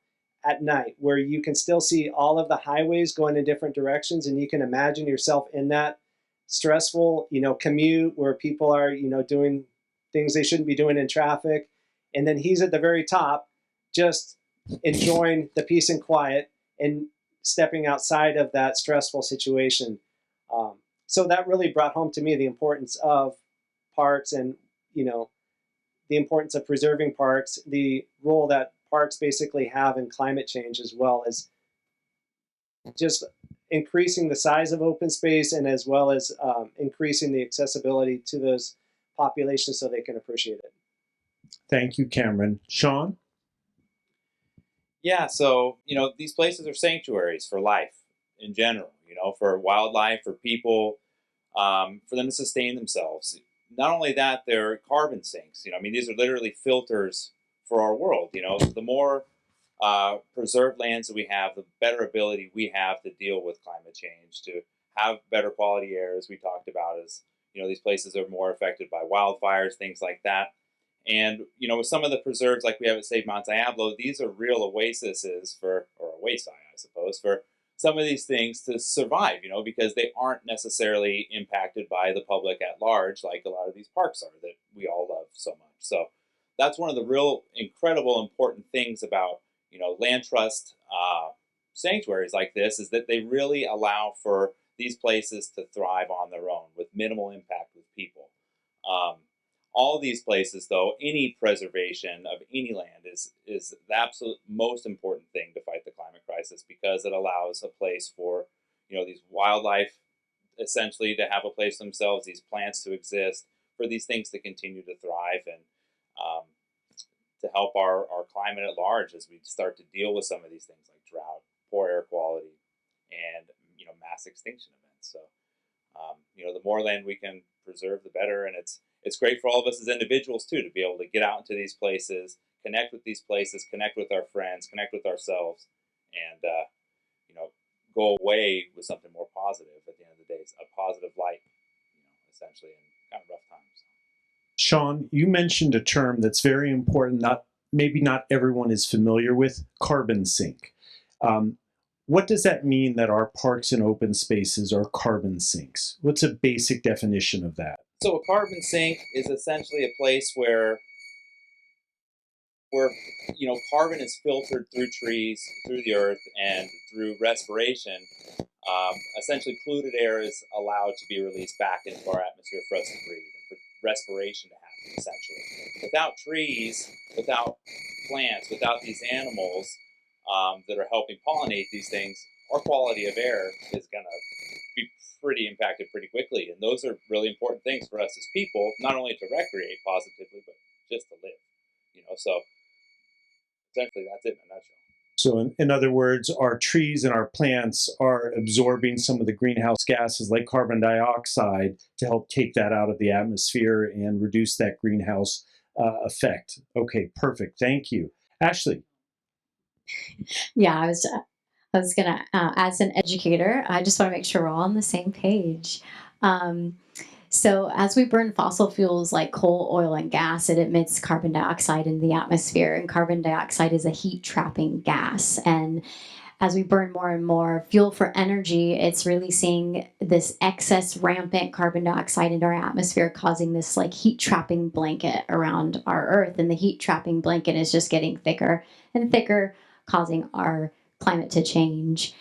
F: at night, where you can still see all of the highways going in different directions, and you can imagine yourself in that stressful, commute where people are, doing things they shouldn't be doing in traffic. And then he's at the very top, just enjoying the peace and quiet and stepping outside of that stressful situation. So that really brought home to me the importance of parks and, the importance of preserving parks, the role that parks basically have in climate change, as well as just increasing the size of open space and as well as increasing the accessibility to those populations so they can appreciate it.
B: Thank you, Cameron. Sean?
E: Yeah, so, these places are sanctuaries for life in general, for wildlife, for people, for them to sustain themselves. Not only that, they're carbon sinks. These are literally filters for our world. The more preserved lands that we have, the better ability we have to deal with climate change, to have better quality air, as we talked about, as, these places are more affected by wildfires, things like that. And, with some of the preserves like we have at, say, Mount Diablo, these are real oases or oasi, I suppose, for some of these things to survive, because they aren't necessarily impacted by the public at large like a lot of these parks are that we all love so much. So that's one of the real incredible important things about, land trust sanctuaries like this, is that they really allow for these places to thrive on their own with minimal impact with people. All these places, though, any preservation of any land is the absolute most important thing to fight the climate crisis, because it allows a place for, these wildlife essentially to have a place themselves, these plants to exist, for these things to continue to thrive, and to help our climate at large as we start to deal with some of these things like drought, poor air quality, and mass extinction events. So the more land we can preserve, the better, and it's great for all of us as individuals too, to be able to get out into these places, connect with these places, connect with our friends, connect with ourselves, and go away with something more positive at the end of the day, a positive light, essentially, in kind of rough times.
B: Sean, you mentioned a term that's very important, maybe not everyone is familiar with: carbon sink. What does that mean, that our parks and open spaces are carbon sinks? What's a basic definition of that?
E: So a carbon sink is essentially a place where carbon is filtered through trees, through the earth, and through respiration. Essentially, polluted air is allowed to be released back into our atmosphere for us to breathe, and for respiration to happen, essentially. Without trees, without plants, without these animals that are helping pollinate these things, our quality of air is going to be pretty impacted pretty quickly. And those are really important things for us as people, not only to recreate positively, but just to live. So essentially that's it in a nutshell.
B: So in other words, our trees and our plants are absorbing some of the greenhouse gases like carbon dioxide to help take that out of the atmosphere and reduce that greenhouse effect. Okay, perfect. Thank you. Ashley.
D: Yeah, I was gonna, as an educator, I just want to make sure we're all on the same page. So as we burn fossil fuels like coal, oil, and gas, it emits carbon dioxide into the atmosphere, and carbon dioxide is a heat-trapping gas. And as we burn more and more fuel for energy, it's releasing this excess rampant carbon dioxide into our atmosphere, causing this like heat-trapping blanket around our Earth. And the heat-trapping blanket is just getting thicker and thicker, causing our climate to change.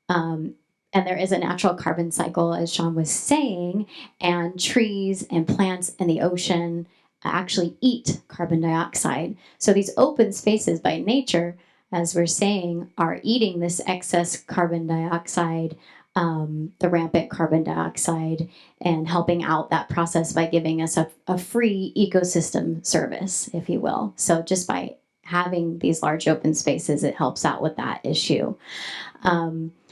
D: And there is a natural carbon cycle, as Sean was saying, and trees and plants and the ocean actually eat carbon dioxide. So these open spaces by nature, as we're saying, are eating this excess carbon dioxide, the rampant carbon dioxide, and helping out that process by giving us a free ecosystem service, if you will. So just by having these large open spaces, it helps out with that issue.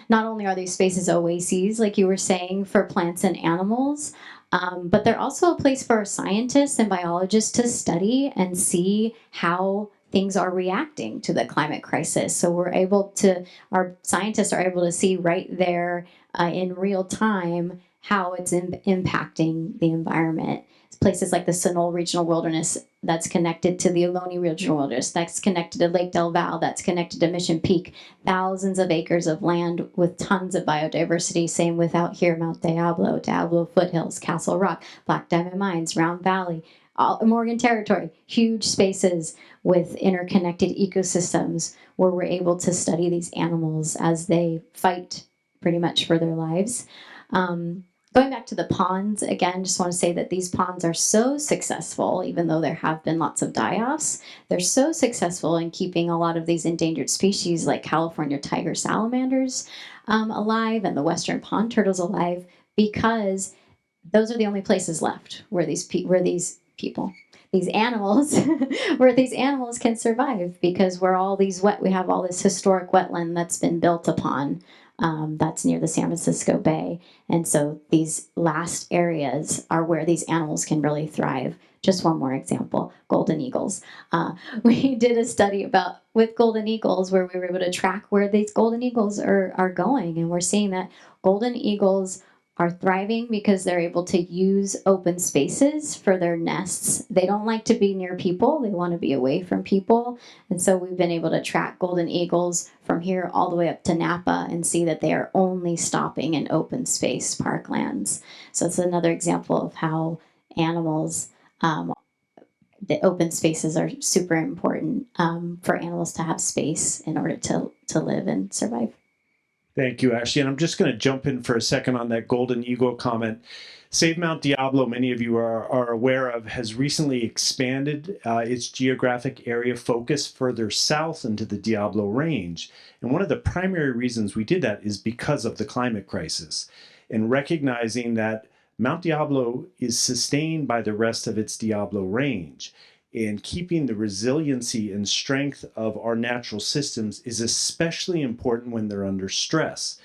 D: Not only are these spaces oases, like you were saying, for plants and animals, but they're also a place for scientists and biologists to study and see how things are reacting to the climate crisis. So our scientists are able to see right there in real time how it's impacting the environment. Places like the Sonol Regional Wilderness, that's connected to the Ohlone Regional Wilderness, that's connected to Lake Del Valle, that's connected to Mission Peak. Thousands of acres of land with tons of biodiversity. Same with out here, Mount Diablo, Diablo Foothills, Castle Rock, Black Diamond Mines, Round Valley, Morgan Territory. Huge spaces with interconnected ecosystems where we're able to study these animals as they fight pretty much for their lives. Going back to the ponds, again, just want to say that these ponds are so successful, even though there have been lots of die-offs. They're so successful in keeping a lot of these endangered species like California tiger salamanders alive and the western pond turtles alive, because those are the only places left where these animals where these animals can survive, because we have all this historic wetland that's been built upon. That's near the San Francisco Bay. And so these last areas are where these animals can really thrive. Just one more example, golden eagles. We did a study with golden eagles where we were able to track where these golden eagles are going. And we're seeing that golden eagles are thriving because they're able to use open spaces for their nests. They don't like to be near people. They want to be away from people. And so we've been able to track golden eagles from here all the way up to Napa and see that they are only stopping in open space parklands. So it's another example of how animals the open spaces are super important for animals to have space in order to live and survive.
B: Thank you, Ashley. And I'm just going to jump in for a second on that golden eagle comment. Save Mount Diablo, many of you are aware of, has recently expanded its geographic area focus further south into the Diablo Range. And one of the primary reasons we did that is because of the climate crisis, and recognizing that Mount Diablo is sustained by the rest of its Diablo Range. And keeping the resiliency and strength of our natural systems is especially important when they're under stress.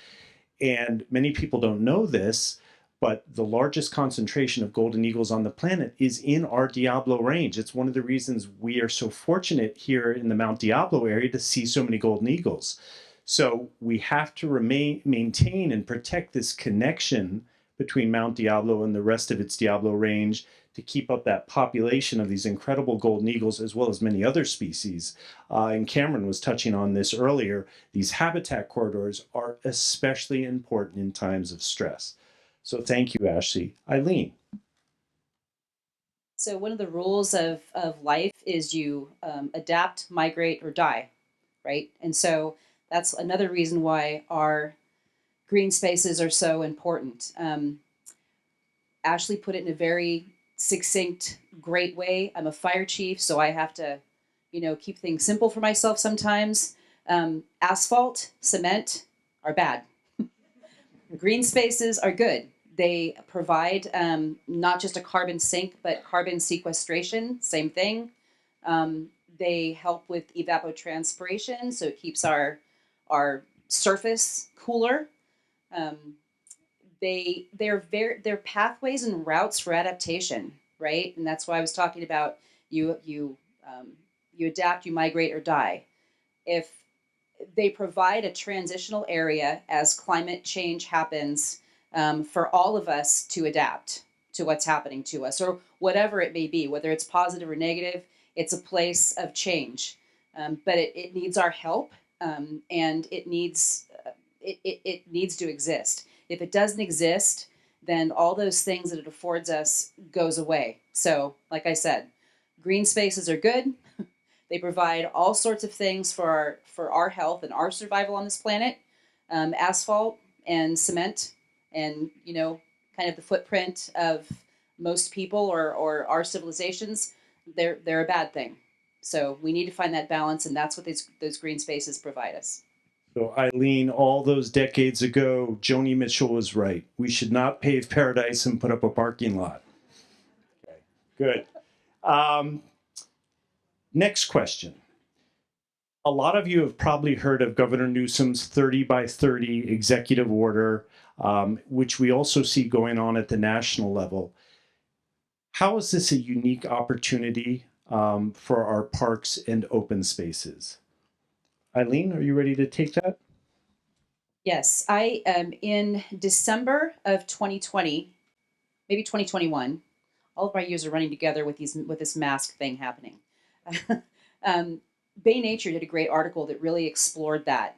B: And many people don't know this, but the largest concentration of golden eagles on the planet is in our Diablo Range. It's one of the reasons we are so fortunate here in the Mount Diablo area to see so many golden eagles. So we have to maintain and protect this connection between Mount Diablo and the rest of its Diablo Range to keep up that population of these incredible golden eagles, as well as many other species. And Cameron was touching on this earlier. These habitat corridors are especially important in times of stress. So thank you, Ashley. Aileen.
C: So one of the rules of life is you adapt, migrate, or die, right? And so that's another reason why our green spaces are so important. Ashley put it in a very succinct, great way. I'm a fire chief, so I have to, keep things simple for myself sometimes. Asphalt, cement are bad. Green spaces are good. They provide not just a carbon sink, but carbon sequestration, same thing. They help with evapotranspiration, so it keeps our surface cooler. They're pathways and routes for adaptation, right? And that's why I was talking about you adapt, you migrate, or die. If they provide a transitional area as climate change happens, for all of us to adapt to what's happening to us, or whatever it may be, whether it's positive or negative. It's a place of change, but it needs our help, and it needs to exist. If it doesn't exist, then all those things that it affords us goes away. So, like I said, green spaces are good. They provide all sorts of things for our health and our survival on this planet. Asphalt and cement, and kind of the footprint of most people or our civilizations, they're a bad thing. So we need to find that balance, and that's what those green spaces provide us.
B: So Aileen, all those decades ago, Joni Mitchell was right. We should not pave paradise and put up a parking lot. Okay, good. Next question. A lot of you have probably heard of Governor Newsom's 30 by 30 executive order, which we also see going on at the national level. How is this a unique opportunity for our parks and open spaces? Aileen, are you ready to take that?
C: Yes, I am in December of 2020, maybe 2021. All of my years are running together with this mask thing happening. Bay Nature did a great article that really explored that,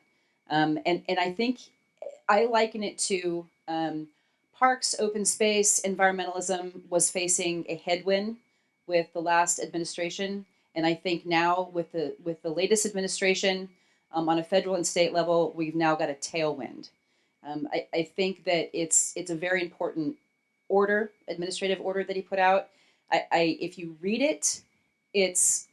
C: and I think I liken it to parks, open space, environmentalism was facing a headwind with the last administration, and I think now with the latest administration, on a federal and state level, we've now got a tailwind. I think that it's a very important administrative order that he put out. If you read it, it's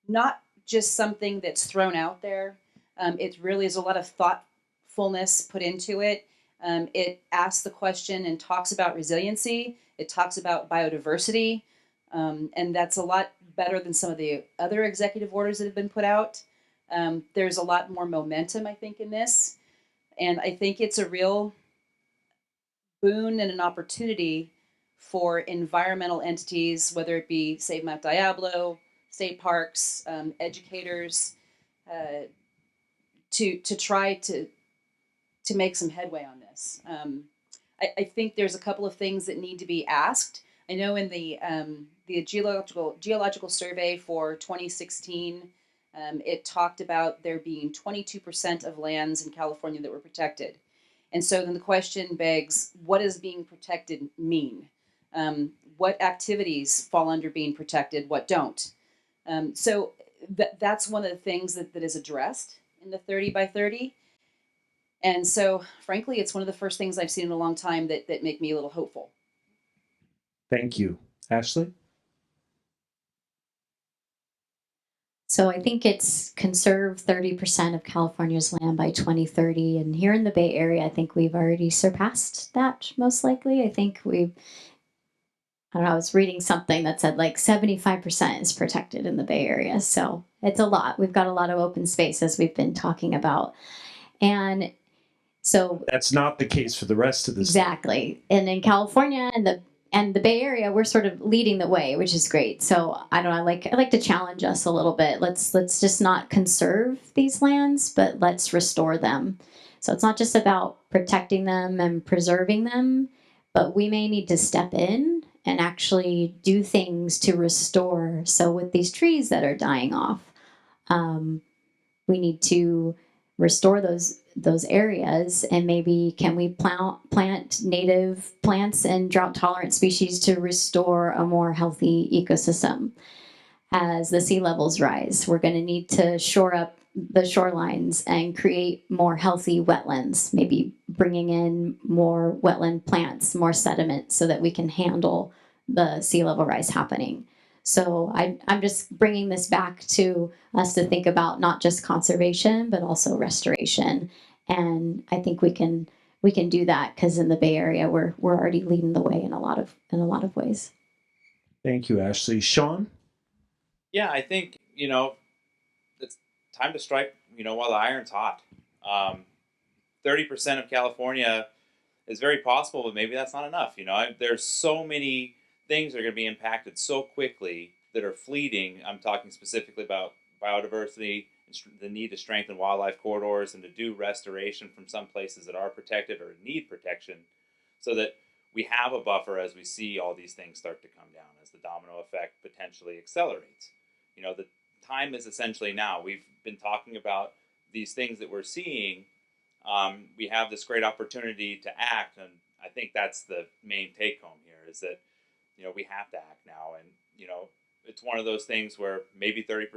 C: not just something that's thrown out there. It really is a lot of thoughtfulness put into it. It asks the question and talks about resiliency. It talks about biodiversity, and that's a lot better than some of the other executive orders that have been put out. There's a lot more momentum, I think, in this. And I think it's a real boon and an opportunity for environmental entities, whether it be Save Mount Diablo, state parks, educators, to try to make some headway on this. I think there's a couple of things that need to be asked. I know in the geological survey for 2016, it talked about there being 22% of lands in California that were protected. And so then the question begs, what does being protected mean? what activities fall under being protected, what don't. So that's one of the things that is addressed in the 30 by 30. And so, frankly, it's one of the first things I've seen in a long time that make me a little hopeful.
B: Thank you. Ashley?
D: So I think it's conserve 30% of California's land by 2030. And here in the Bay Area, I think we've already surpassed that, most likely. I think I don't know, I was reading something that said like 75% is protected in the Bay Area. So it's a lot. We've got a lot of open space, as we've been talking about. And so
B: That's not the case for the rest of the state.
D: exactly. And in California and the Bay Area, we're sort of leading the way, which is great. So I don't know, I like to challenge us a little bit. Let's just not conserve these lands, but let's restore them. So it's not just about protecting them and preserving them, but we may need to step in and actually do things to restore. So with these trees that are dying off, we need to restore those areas, and maybe can we plant native plants and drought tolerant species to restore a more healthy ecosystem. As the sea levels rise, we're going to need to shore up the shorelines and create more healthy wetlands, maybe bringing in more wetland plants, more sediment, so that we can handle the sea level rise happening. So I'm just bringing this back to us to think about not just conservation, but also restoration. And I think we can do that because in the Bay Area, we're already leading the way in a lot of ways.
B: Thank you, Ashley. Sean?
E: Yeah, I think, it's time to strike, while the iron's hot. 30% of California is very possible, but maybe that's not enough. There's so many things that are going to be impacted so quickly that are fleeting. I'm talking specifically about biodiversity, the need to strengthen wildlife corridors and to do restoration from some places that are protected or need protection, so that we have a buffer as we see all these things start to come down, as the domino effect potentially accelerates. The time is essentially now. We've been talking about these things that we're seeing. We have this great opportunity to act, and I think that's the main take home here, is that we have to act now. And it's one of those things where maybe 30%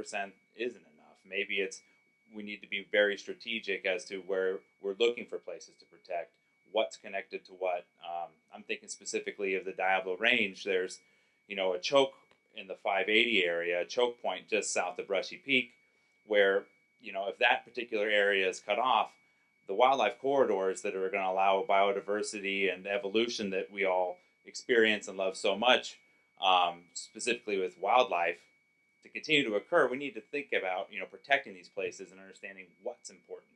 E: isn't enough. Maybe we need to be very strategic as to where we're looking for places to protect, what's connected to what. I'm thinking specifically of the Diablo Range. There's a choke in the 580 area, a choke point just south of Brushy Peak, where if that particular area is cut off, the wildlife corridors that are going to allow biodiversity and evolution that we all experience and love so much, specifically with wildlife, to continue to occur, we need to think about protecting these places and understanding what's important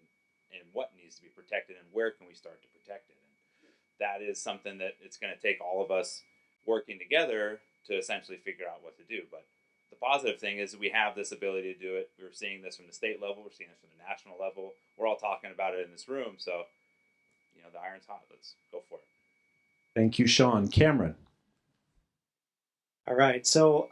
E: and what needs to be protected and where can we start to protect it. And that is something that it's going to take all of us working together to essentially figure out what to do. But the positive thing is that we have this ability to do it. We're seeing this from the state level. We're seeing this from the national level. We're all talking about it in this room. So, the iron's hot. Let's go for it.
B: Thank you, Sean. Cameron?
F: All right, so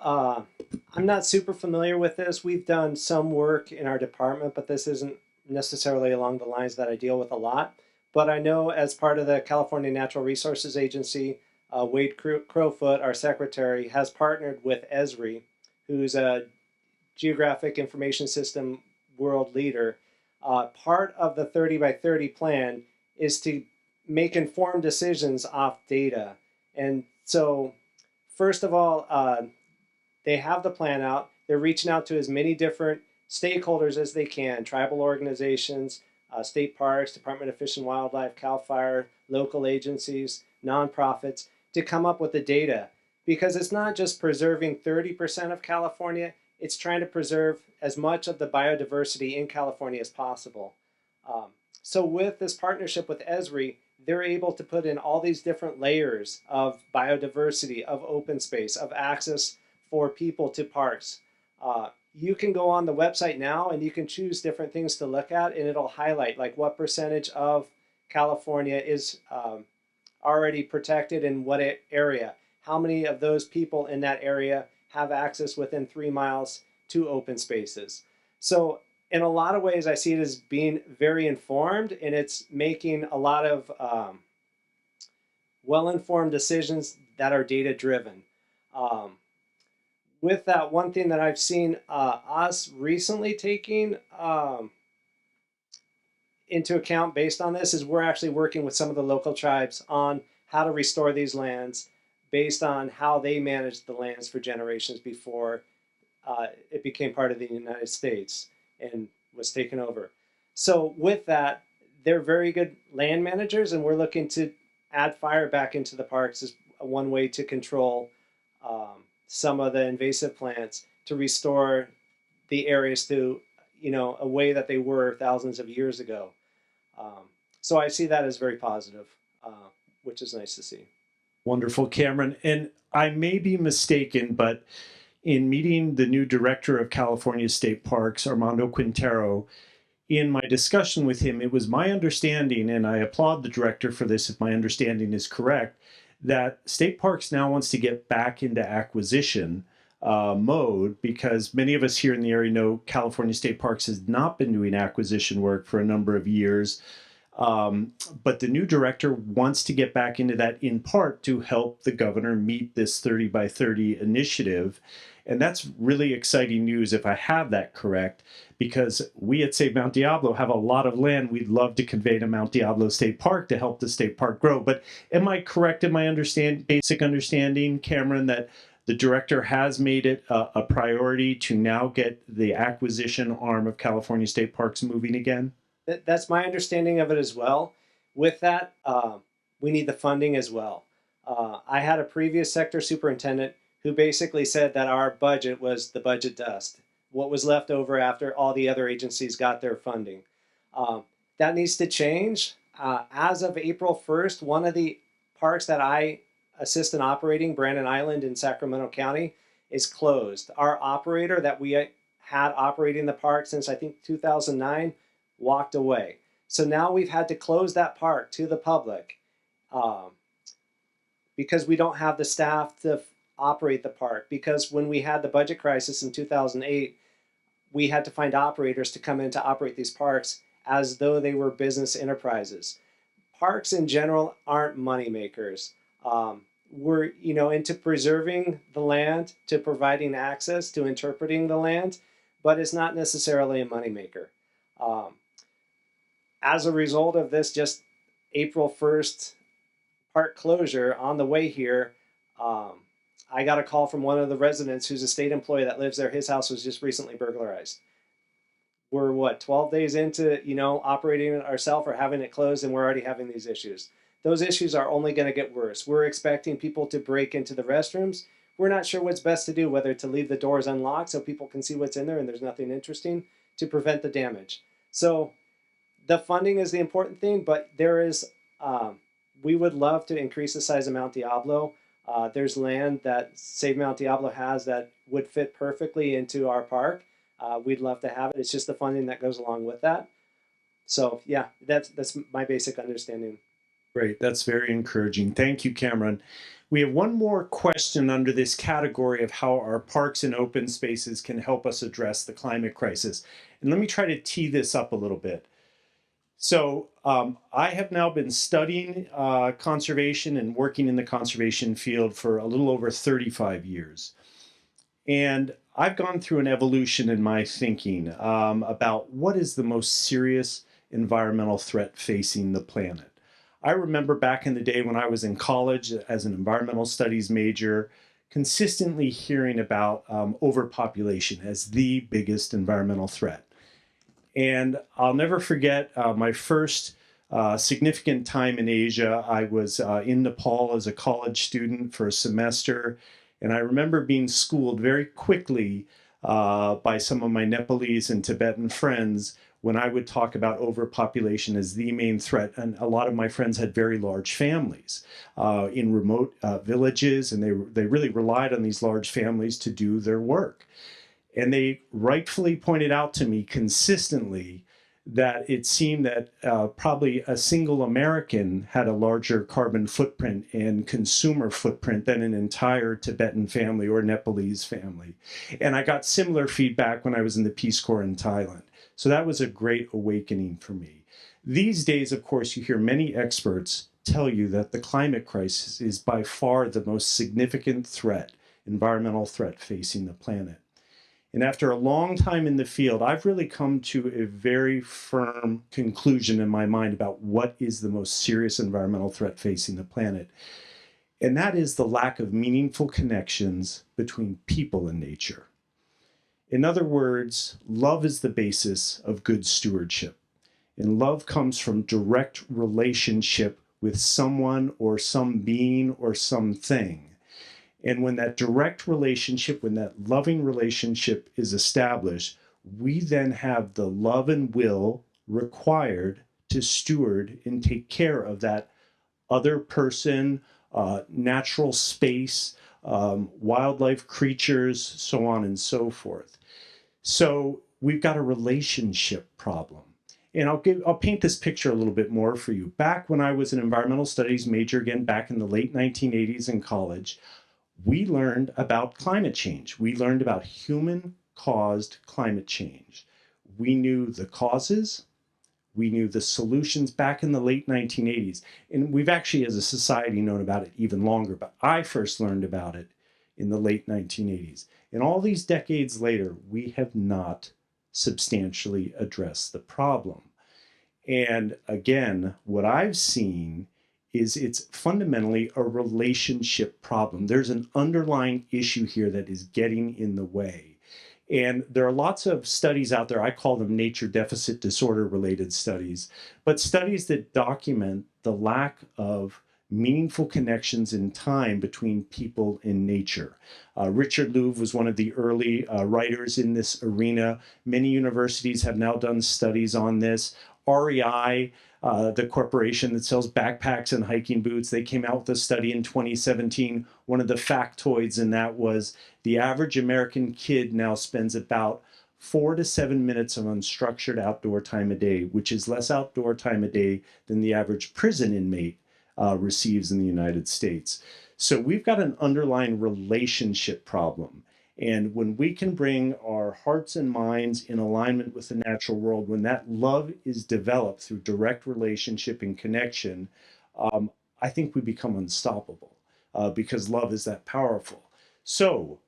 F: I'm not super familiar with this. We've done some work in our department, but this isn't necessarily along the lines that I deal with a lot. But I know as part of the California Natural Resources Agency, Wade Crowfoot, our secretary, has partnered with Esri, who's a geographic information system world leader. Part of the 30 by 30 plan is to make informed decisions off data. And so, first of all, they have the plan out. They're reaching out to as many different stakeholders as they can, tribal organizations, state parks, Department of Fish and Wildlife, CAL FIRE, local agencies, nonprofits, to come up with the data. Because it's not just preserving 30% of California, it's trying to preserve as much of the biodiversity in California as possible. So with this partnership with Esri, they're able to put in all these different layers of biodiversity, of open space, of access for people to parks. You can go on the website now and you can choose different things to look at, and it'll highlight like what percentage of California is already protected in what area. How many of those people in that area have access within 3 miles to open spaces. So in a lot of ways, I see it as being very informed, and it's making a lot of well-informed decisions that are data-driven. Um, with that, one thing that I've seen us recently taking into account based on this is we're actually working with some of the local tribes on how to restore these lands based on how they managed the lands for generations before it became part of the United States and was taken over. So with that, they're very good land managers, and we're looking to add fire back into the parks as one way to control some of the invasive plants to restore the areas to, a way that they were thousands of years ago. So I see that as very positive, which is nice to see.
B: Wonderful, Cameron. And I may be mistaken, but in meeting the new director of California State Parks, Armando Quintero, in my discussion with him, it was my understanding, and I applaud the director for this if my understanding is correct, that State Parks now wants to get back into acquisition mode, because many of us here in the area know California State Parks has not been doing acquisition work for a number of years. But the new director wants to get back into that in part to help the governor meet this 30 by 30 initiative. And that's really exciting news if I have that correct, because we at Save Mount Diablo have a lot of land we'd love to convey to Mount Diablo State Park to help the state park grow. But am I correct in my basic understanding, Cameron, that the director has made it a priority to now get the acquisition arm of California State Parks moving again?
F: That's my understanding of it as well. With that, we need the funding as well. I had a previous sector superintendent who basically said that our budget was the budget dust, what was left over after all the other agencies got their funding. That needs to change. As of April 1st, one of the parks that I assist in operating, Brandon Island in Sacramento County, is closed. Our operator that we had operating the park since I think 2009 walked away. So now we've had to close that park to the public because we don't have the staff to operate the park. Because when we had the budget crisis in 2008, we had to find operators to come in to operate these parks as though they were business enterprises. Parks in general aren't money makers. We're into preserving the land, to providing access, to interpreting the land, but it's not necessarily a money maker. As a result of this, just April 1st park closure, on the way here, I got a call from one of the residents who's a state employee that lives there. His house was just recently burglarized. We're 12 days into, operating it ourselves or having it closed, and we're already having these issues. Those issues are only going to get worse. We're expecting people to break into the restrooms. We're not sure what's best to do, whether to leave the doors unlocked so people can see what's in there and there's nothing interesting, to prevent the damage. So the funding is the important thing, but there is, we would love to increase the size of Mount Diablo. There's land that Save Mount Diablo has that would fit perfectly into our park. We'd love to have it. It's just the funding that goes along with that. So yeah, that's my basic understanding.
B: Great, that's very encouraging. Thank you, Cameron. We have one more question under this category of how our parks and open spaces can help us address the climate crisis. And let me try to tee this up a little bit. So I have now been studying conservation and working in the conservation field for a little over 35 years. And I've gone through an evolution in my thinking about what is the most serious environmental threat facing the planet. I remember back in the day when I was in college as an environmental studies major, consistently hearing about overpopulation as the biggest environmental threat. And I'll never forget my first significant time in Asia. I was in Nepal as a college student for a semester, and I remember being schooled very quickly by some of my Nepalese and Tibetan friends when I would talk about overpopulation as the main threat. And a lot of my friends had very large families in remote villages, and they really relied on these large families to do their work. And they rightfully pointed out to me consistently that it seemed that probably a single American had a larger carbon footprint and consumer footprint than an entire Tibetan family or Nepalese family. And I got similar feedback when I was in the Peace Corps in Thailand. So that was a great awakening for me. These days, of course, you hear many experts tell you that the climate crisis is by far the most significant threat environmental threat facing the planet. And after a long time in the field, I've really come to a very firm conclusion in my mind about what is the most serious environmental threat facing the planet. And that is the lack of meaningful connections between people and nature. In other words, love is the basis of good stewardship. And love comes from direct relationship with someone or some being or something. And when that direct relationship, when that loving relationship is established, we then have the love and will required to steward and take care of that other person, natural space, wildlife creatures, so on and so forth. So we've got a relationship problem. And I'll paint this picture a little bit more for you. Back when I was an environmental studies major, again, back in the late 1980s in college, we learned about climate change. We learned about human-caused climate change. We knew the causes. We knew the solutions back in the late 1980s. And we've actually, as a society, known about it even longer. But I first learned about it in the late 1980s. And all these decades later, we have not substantially addressed the problem. And again, what I've seen is it's fundamentally a relationship problem. There's an underlying issue here that is getting in the way. And there are lots of studies out there, I call them nature deficit disorder related studies, but studies that document the lack of meaningful connections in time between people and nature. Richard Louv was one of the early writers in this arena. Many universities have now done studies on this. REI, the corporation that sells backpacks and hiking boots, they came out with a study in 2017. One of the factoids in that was the average American kid now spends about 4 to 7 minutes of unstructured outdoor time a day, which is less outdoor time a day than the average prison inmate receives in the United States. So we've got an underlying relationship problem. And when we can bring our hearts and minds in alignment with the natural world, when that love is developed through direct relationship and connection, I think we become unstoppable because love is that powerful. So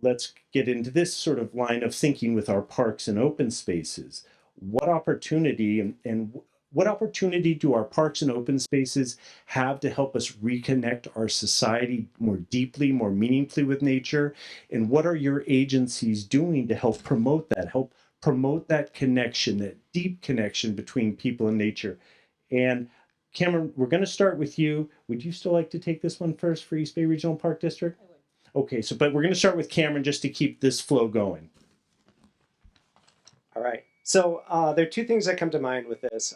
B: let's get into this sort of line of thinking with our parks and open spaces. What opportunity and what opportunity do our parks and open spaces have to help us reconnect our society more deeply, more meaningfully with nature? And what are your agencies doing to help promote that connection, that deep connection between people and nature? And Cameron, we're going to start with you. Would you still like to take this one first for East Bay Regional Park District? I would. Okay, but we're going to start with Cameron just to keep this flow going.
F: All right. So there are two things that come to mind with this.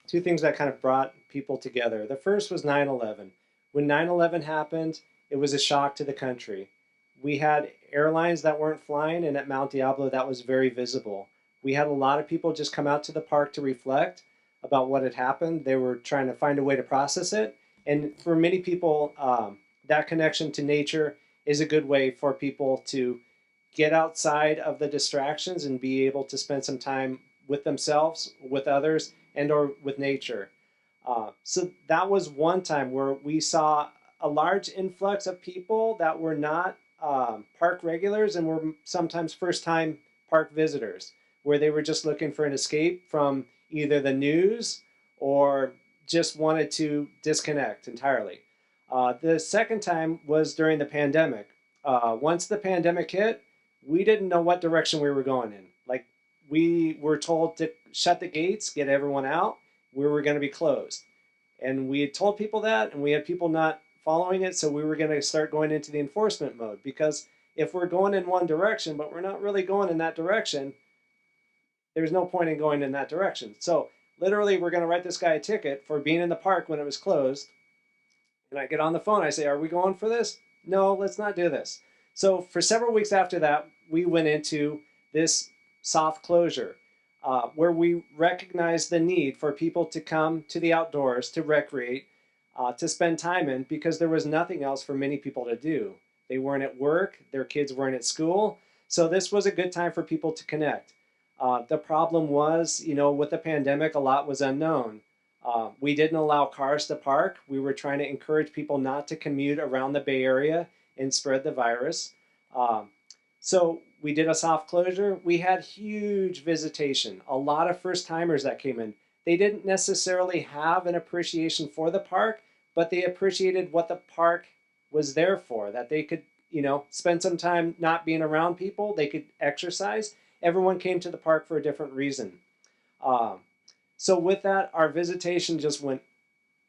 F: Two things that kind of brought people together. The first was 9/11. When 9/11 happened, it was a shock to the country. We had airlines that weren't flying, and at Mount Diablo, that was very visible. We had a lot of people just come out to the park to reflect about what had happened. They were trying to find a way to process it. And for many people, that connection to nature is a good way for people to get outside of the distractions and be able to spend some time with themselves, with others, and or with nature. So that was one time where we saw a large influx of people that were not park regulars and were sometimes first-time park visitors, where they were just looking for an escape from either the news or just wanted to disconnect entirely. The second time was during the pandemic. Once the pandemic hit, we didn't know what direction we were going in. Like, we were told to shut the gates, get everyone out. We were going to be closed. And we had told people that, and we had people not following it, so we were going to start going into the enforcement mode. Because if we're going in one direction, but we're not really going in that direction, there's no point in going in that direction. So literally, we're going to write this guy a ticket for being in the park when it was closed. And I get on the phone, I say, are we going for this? No, let's not do this. So for several weeks after that, we went into this soft closure where we recognized the need for people to come to the outdoors, to recreate, to spend time in, because there was nothing else for many people to do. They weren't at work, their kids weren't at school. So this was a good time for people to connect. The problem was, with the pandemic, a lot was unknown. We didn't allow cars to park. We were trying to encourage people not to commute around the Bay Area and spread the virus. So we did a soft closure. We had huge visitation, a lot of first timers that came in. They didn't necessarily have an appreciation for the park, but they appreciated what the park was there for, that they could, spend some time not being around people, they could exercise. Everyone came to the park for a different reason. So with that, our visitation just went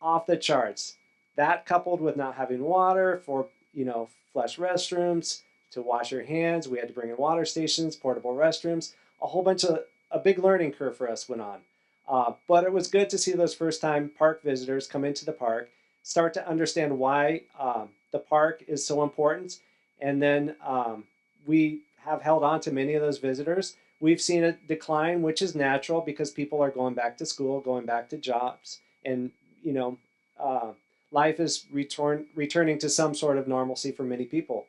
F: off the charts. That coupled with not having water for, flush restrooms, to wash your hands, we had to bring in water stations, portable restrooms, a big learning curve for us went on. But it was good to see those first-time park visitors come into the park, start to understand why the park is so important, and then we have held on to many of those visitors. We've seen a decline, which is natural because people are going back to school, going back to jobs, and life is returning to some sort of normalcy for many people.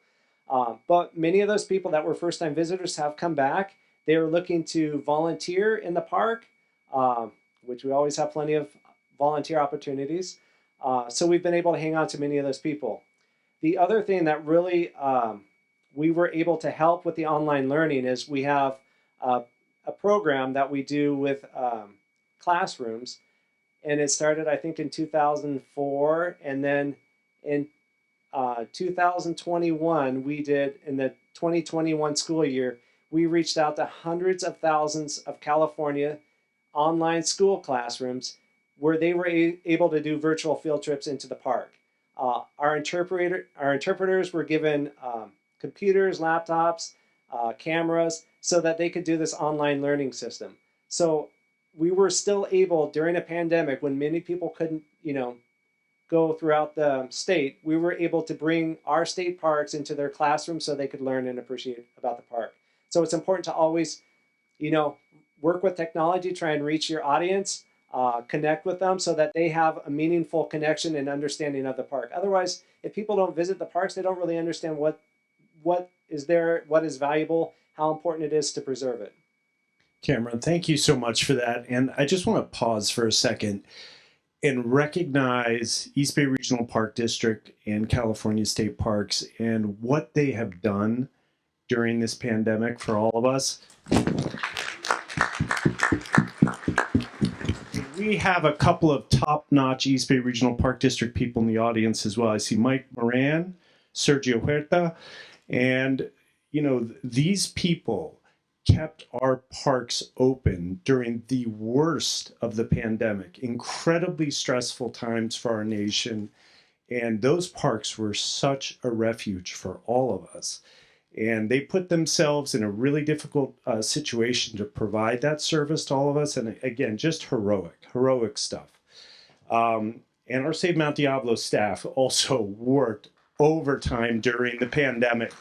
F: But many of those people that were first-time visitors have come back. They are looking to volunteer in the park, which we always have plenty of volunteer opportunities. So we've been able to hang on to many of those people. The other thing that really we were able to help with the online learning is we have a program that we do with classrooms, and it started I think in 2004, and then in 2021 we did, in the 2021 school year, we reached out to hundreds of thousands of California online school classrooms where they were able to do virtual field trips into the park. Our interpreters were given computers, laptops, cameras, so that they could do this online learning system. So we were still able, during a pandemic when many people couldn't, go throughout the state, we were able to bring our state parks into their classrooms so they could learn and appreciate about the park. So it's important to always, work with technology, try and reach your audience, connect with them so that they have a meaningful connection and understanding of the park. Otherwise, if people don't visit the parks, they don't really understand what is there, what is valuable, how important it is to preserve it.
B: Cameron, thank you so much for that. And I just want to pause for a second and recognize East Bay Regional Park District and California State Parks and what they have done during this pandemic for all of us. We have a couple of top-notch East Bay Regional Park District people in the audience as well. I see Mike Moran, Sergio Huerta, and these people kept our parks open during the worst of the pandemic, incredibly stressful times for our nation. And those parks were such a refuge for all of us. And they put themselves in a really difficult situation to provide that service to all of us. And again, just heroic stuff. And our Save Mount Diablo staff also worked overtime during the pandemic.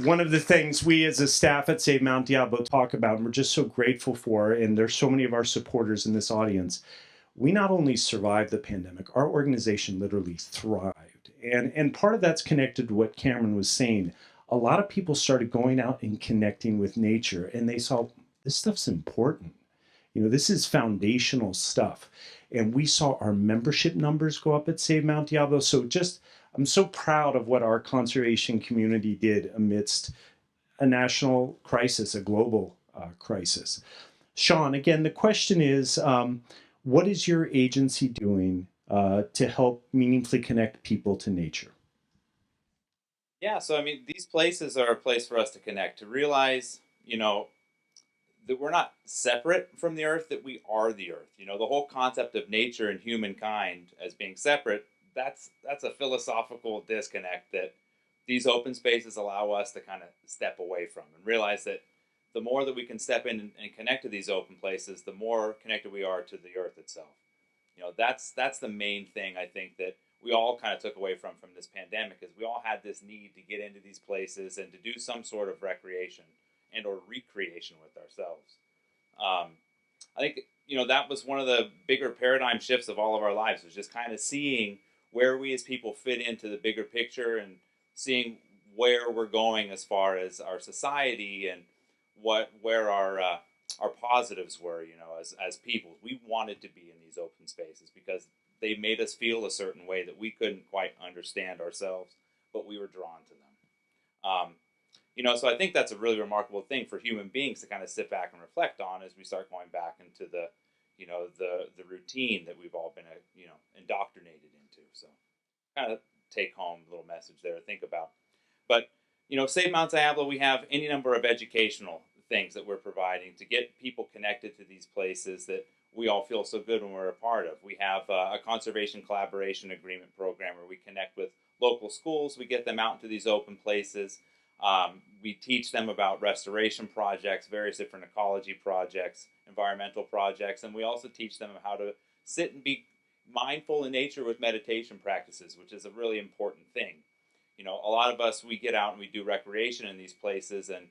B: One of the things we as a staff at Save Mount Diablo talk about, and we're just so grateful for, and there's so many of our supporters in this audience, we not only survived the pandemic, our organization literally thrived. And part of that's connected to what Cameron was saying. A lot of people started going out and connecting with nature, and they saw this stuff's important. This is foundational stuff. And we saw our membership numbers go up at Save Mount Diablo. So I'm so proud of what our conservation community did amidst a national crisis, a global crisis. Sean, again, the question is, what is your agency doing to help meaningfully connect people to nature?
E: Yeah, so these places are a place for us to connect, to realize, that we're not separate from the earth, that we are the earth. The whole concept of nature and humankind as being separate, that's a philosophical disconnect that these open spaces allow us to kind of step away from and realize that the more that we can step in and connect to these open places, the more connected we are to the earth itself. That's the main thing I think that we all kind of took away from this pandemic, is we all had this need to get into these places and to do some sort of recreation and or recreation with ourselves. I think that was one of the bigger paradigm shifts of all of our lives, was just kind of seeing where we as people fit into the bigger picture and seeing where we're going as far as our society and where our positives were. As people, we wanted to be in these open spaces because they made us feel a certain way that we couldn't quite understand ourselves, but we were drawn to them. So I think that's a really remarkable thing for human beings to kind of sit back and reflect on as we start going back into the routine that we've all been, indoctrinated into. So kind of take home a little message there to think about. But, Save Mount Diablo, we have any number of educational things that we're providing to get people connected to these places that we all feel so good when we're a part of. We have a conservation collaboration agreement program where we connect with local schools. We get them out into these open places. We teach them about restoration projects, various different ecology projects, environmental projects, and we also teach them how to sit and be mindful in nature with meditation practices, which is a really important thing. A lot of us, we get out and we do recreation in these places, and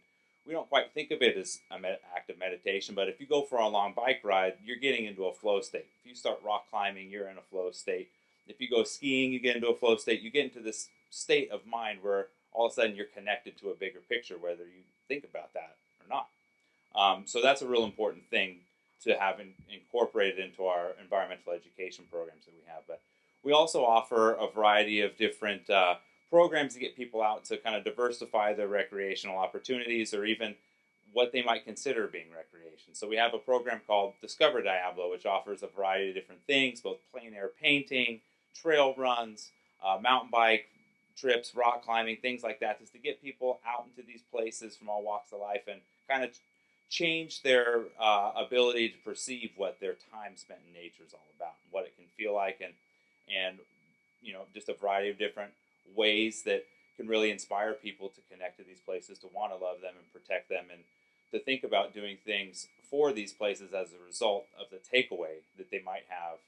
E: we don't quite think of it as an act of meditation, but if you go for a long bike ride, you're getting into a flow state. If you start rock climbing, you're in a flow state. If you go skiing, you get into a flow state. You get into this state of mind where all of a sudden you're connected to a bigger picture, whether you think about that or not. So that's a real important thing to have incorporated into our environmental education programs that we have. But we also offer a variety of different programs to get people out to kind of diversify their recreational opportunities, or even what they might consider being recreation. So we have a program called Discover Diablo, which offers a variety of different things, both plein air painting, trail runs, mountain bike trips, rock climbing, things like that, just to get people out into these places from all walks of life and kind of change their ability to perceive what their time spent in nature is all about, and what it can feel like, and just a variety of different ways that can really inspire people to connect to these places, to want to love them and protect them, and to think about doing things for these places as a result of the takeaway that they might have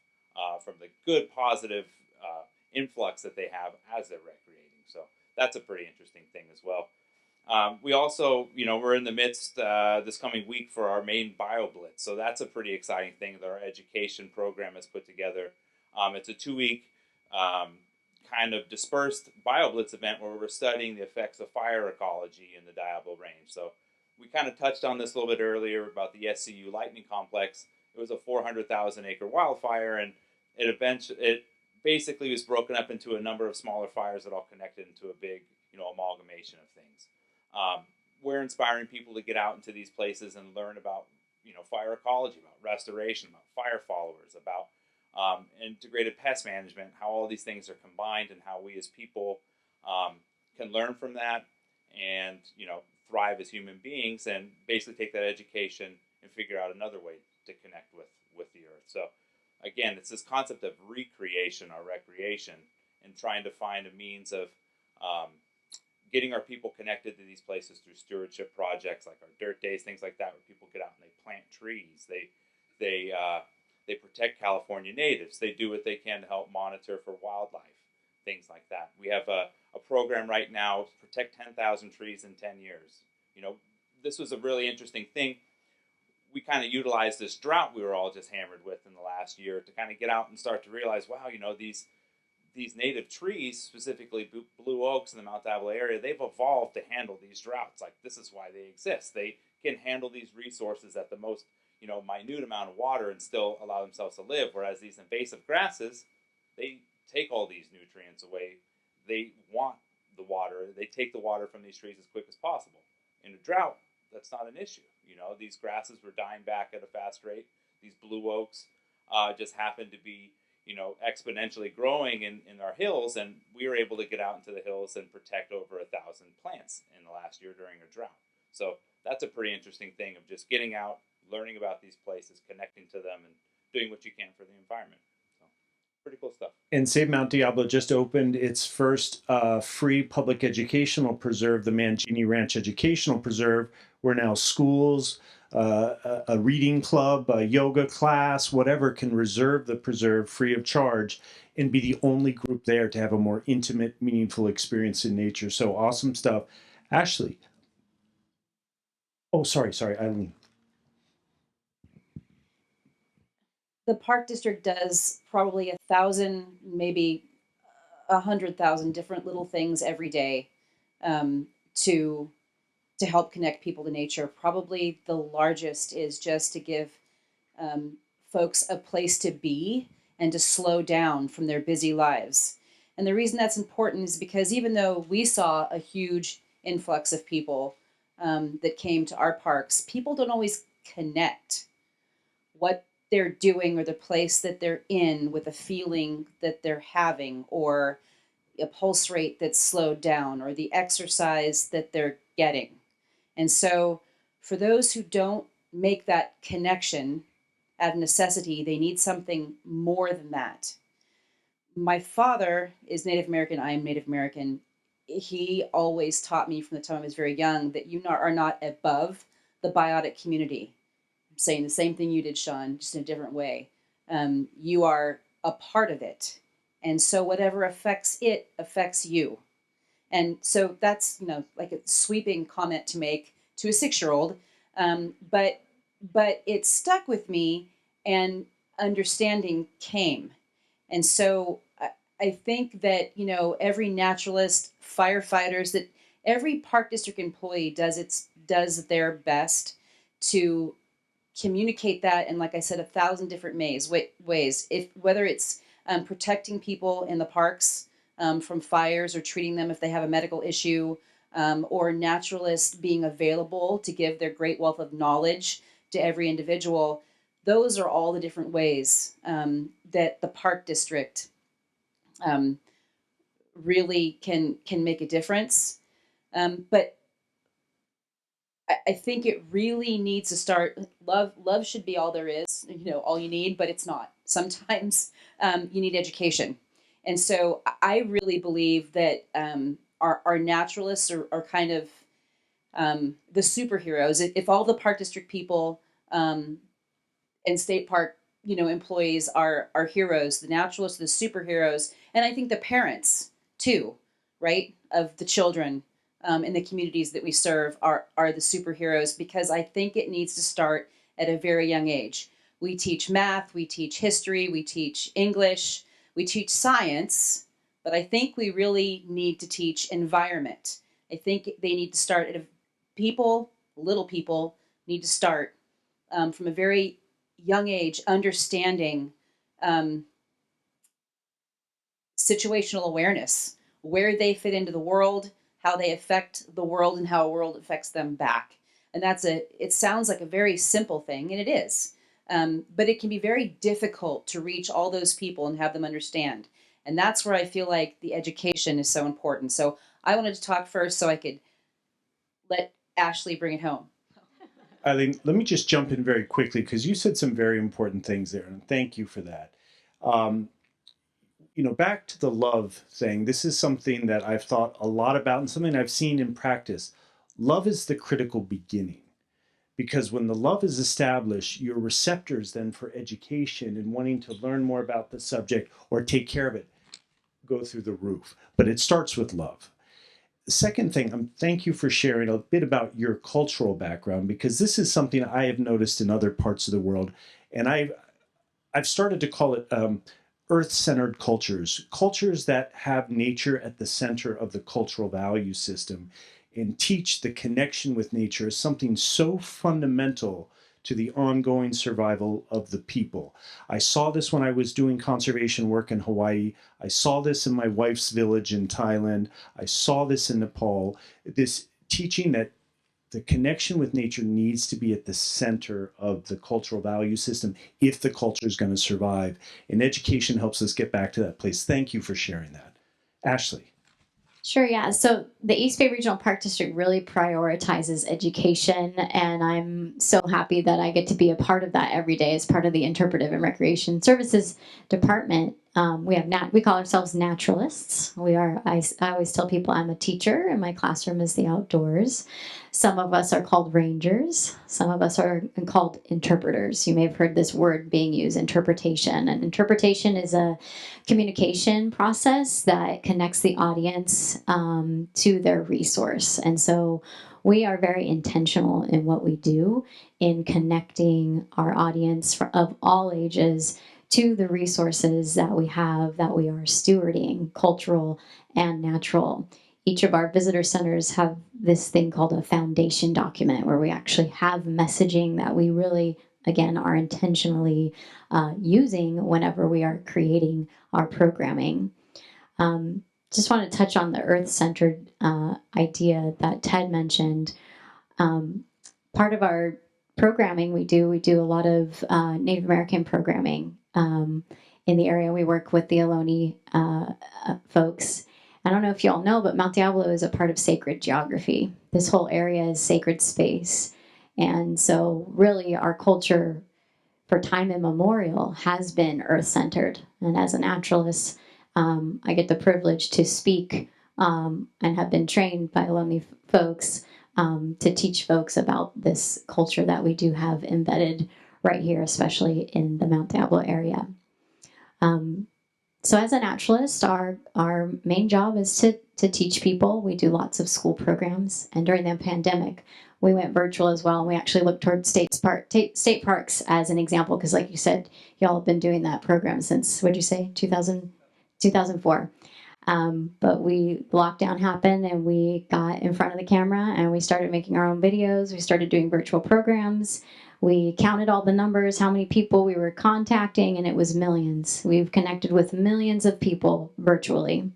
E: from the good, positive influx that they have as they're recreating. So that's a pretty interesting thing as well. We also, we're in the midst this coming week for our main Bio Blitz. So that's a pretty exciting thing that our education program has put together. It's a 2-week kind of dispersed Bio Blitz event where we're studying the effects of fire ecology in the Diablo range. So we kind of touched on this a little bit earlier about the SCU lightning complex. It was a 400,000 acre wildfire, and it basically was broken up into a number of smaller fires that all connected into a big, amalgamation of things. We're inspiring people to get out into these places and learn about, fire ecology, about restoration, about fire followers, about integrated pest management, how all these things are combined, and how we as people can learn from that and, thrive as human beings, and basically take that education and figure out another way to connect with the earth. So again, it's this concept of recreation or recreation, and trying to find a means of getting our people connected to these places through stewardship projects like our dirt days, things like that, where people get out and they plant trees. They protect California natives. They do what they can to help monitor for wildlife, things like that. We have a program right now to protect 10,000 trees in 10 years. This was a really interesting thing. We kind of utilized this drought we were all just hammered with in the last year to kind of get out and start to realize, wow, these native trees, specifically blue oaks in the Mount Diablo area, they've evolved to handle these droughts. Like, this is why they exist. They can handle these resources at the most, minute amount of water and still allow themselves to live. Whereas these invasive grasses, they take all these nutrients away. They want the water. They take the water from these trees as quick as possible. In a drought, that's not an issue. These grasses were dying back at a fast rate. These blue oaks just happened to be, exponentially growing in our hills, and we were able to get out into the hills and protect over 1,000 plants in the last year during a drought. So that's a pretty interesting thing of just getting out, learning about these places, connecting to them, and doing what you can for the environment. So pretty cool stuff.
B: And Save Mount Diablo just opened its first free public educational preserve, the Mangini Ranch Educational Preserve, where now schools, a reading club, a yoga class, whatever, can reserve the preserve free of charge and be the only group there to have a more intimate, meaningful experience in nature. So awesome stuff. Ashley. Oh, sorry, Aileen.
C: The Park District does probably 1,000, maybe 100,000 different little things every day to help connect people to nature. Probably the largest is just to give folks a place to be and to slow down from their busy lives. And the reason that's important is because even though we saw a huge influx of people that came to our parks, people don't always connect what they're doing or the place that they're in with a feeling that they're having, or a pulse rate that's slowed down, or the exercise that they're getting. And so for those who don't make that connection out of necessity, they need something more than that. My father is Native American. I am Native American. He always taught me from the time I was very young that you are not above the biotic community. I'm saying the same thing you did, Sean, just in a different way. You are a part of it. And so whatever affects it affects you. And so that's, like a sweeping comment to make to a 6-year-old. But it stuck with me, and understanding came. And so I think that, every naturalist, firefighters, that every park district employee does their best to communicate that in, like I said, 1,000 different ways. Whether it's protecting people in the parks from fires, or treating them if they have a medical issue, or naturalists being available to give their great wealth of knowledge to every individual. Those are all the different ways that the park district really can make a difference. But I think it really needs to start. Love should be all there is, all you need, but it's not. Sometimes you need education. And so I really believe that our naturalists are kind of the superheroes. If all the park district people and state park employees are heroes, the naturalists are the superheroes, and I think the parents too, right, of the children in the communities that we serve are the superheroes, because I think it needs to start at a very young age. We teach math, we teach history, we teach English, we teach science, but I think we really need to teach environment. I think they need to start at little people need to start from a very young age, understanding situational awareness, where they fit into the world, how they affect the world, and how a world affects them back. And it sounds like a very simple thing, and it is. But it can be very difficult to reach all those people and have them understand. And that's where I feel like the education is so important. So I wanted to talk first so I could let Ashley bring it home.
B: Aileen, let me just jump in very quickly, because you said some very important things there, and thank you for that. Back to the love thing, this is something that I've thought a lot about and something I've seen in practice. Love is the critical beginning, because when the love is established, your receptors then for education and wanting to learn more about the subject or take care of it go through the roof. But it starts with love. The second thing, thank you for sharing a bit about your cultural background, because this is something I have noticed in other parts of the world, and I've started to call it earth-centered cultures that have nature at the center of the cultural value system, and teach the connection with nature as something so fundamental to the ongoing survival of the people. I saw this when I was doing conservation work in Hawaii. I saw this in my wife's village in Thailand. I saw this in Nepal. This teaching that the connection with nature needs to be at the center of the cultural value system if the culture is going to survive. And education helps us get back to that place. Thank you for sharing that. Ashley.
D: Sure, yeah. So the East Bay Regional Park District really prioritizes education, and I'm so happy that I get to be a part of that every day as part of the Interpretive and Recreation Services Department. We call ourselves naturalists. I always tell people I'm a teacher, and my classroom is the outdoors. Some of us are called rangers. Some of us are called interpreters. You may have heard this word being used, interpretation. And interpretation is a communication process that connects the audience to their resource. And so we are very intentional in what we do in connecting our audience of all ages to the resources that we have, that we are stewarding, cultural and natural. Each of our visitor centers have this thing called a foundation document, where we actually have messaging that we really again, are intentionally using whenever we are creating our programming. Just want to touch on the earth-centered idea that Ted mentioned. Part of our programming we do a lot of Native American programming in the area. We work with the Ohlone folks. I don't know if you all know, but Mount Diablo is a part of sacred geography. This whole area is sacred space. And so really our culture for time immemorial has been earth-centered. And as a naturalist, I get the privilege to speak and have been trained by Ohlone folks to teach folks about this culture that we do have embedded right here, especially in the Mount Diablo area. So as a naturalist, our main job is to teach people. We do lots of school programs. And during the pandemic, we went virtual as well. And we actually looked towards state parks as an example, because like you said, y'all have been doing that program since, what'd you say, 2004. But lockdown happened and we got in front of the camera and we started making our own videos. We started doing virtual programs. We counted all the numbers, how many people we were contacting, and it was millions. We've connected with millions of people virtually.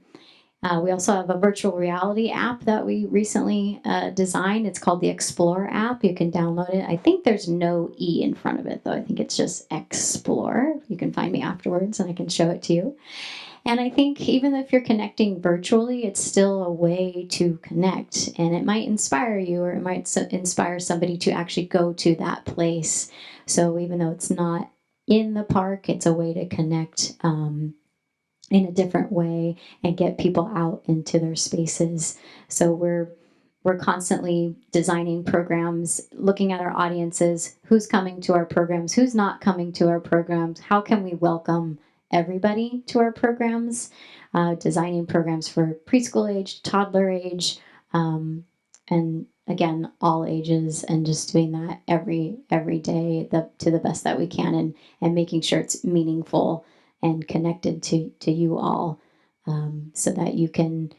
D: We also have a virtual reality app that we recently designed. It's called the Explore app. You can download it. I think there's no E in front of it, though. I think it's just Explore. You can find me afterwards and I can show it to you. And I think even if you're connecting virtually, it's still a way to connect. And it might inspire you, or it might inspire somebody to actually go to that place. So even though it's not in the park, it's a way to connect in a different way and get people out into their spaces. So we're constantly designing programs, looking at our audiences, who's coming to our programs, who's not coming to our programs, how can we welcome everybody to our programs, designing programs for preschool age, toddler age, and again, all ages, and just doing that every day to the best that we can, and making sure it's meaningful and connected to you all, so that you can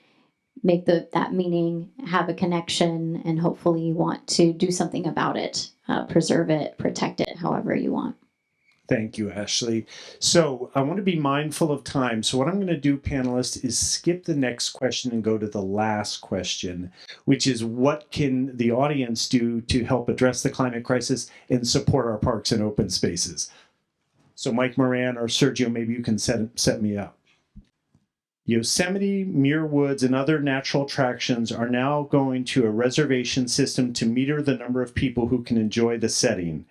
D: make that meaning, have a connection, and hopefully want to do something about it, preserve it, protect it, however you want.
B: Thank you, Ashley. So I want to be mindful of time. So what I'm going to do, panelists, is skip the next question and go to the last question, which is what can the audience do to help address the climate crisis and support our parks and open spaces? So Mike Moran or Sergio, maybe you can set me up. Yosemite, Muir Woods, and other natural attractions are now going to a reservation system to meter the number of people who can enjoy the setting.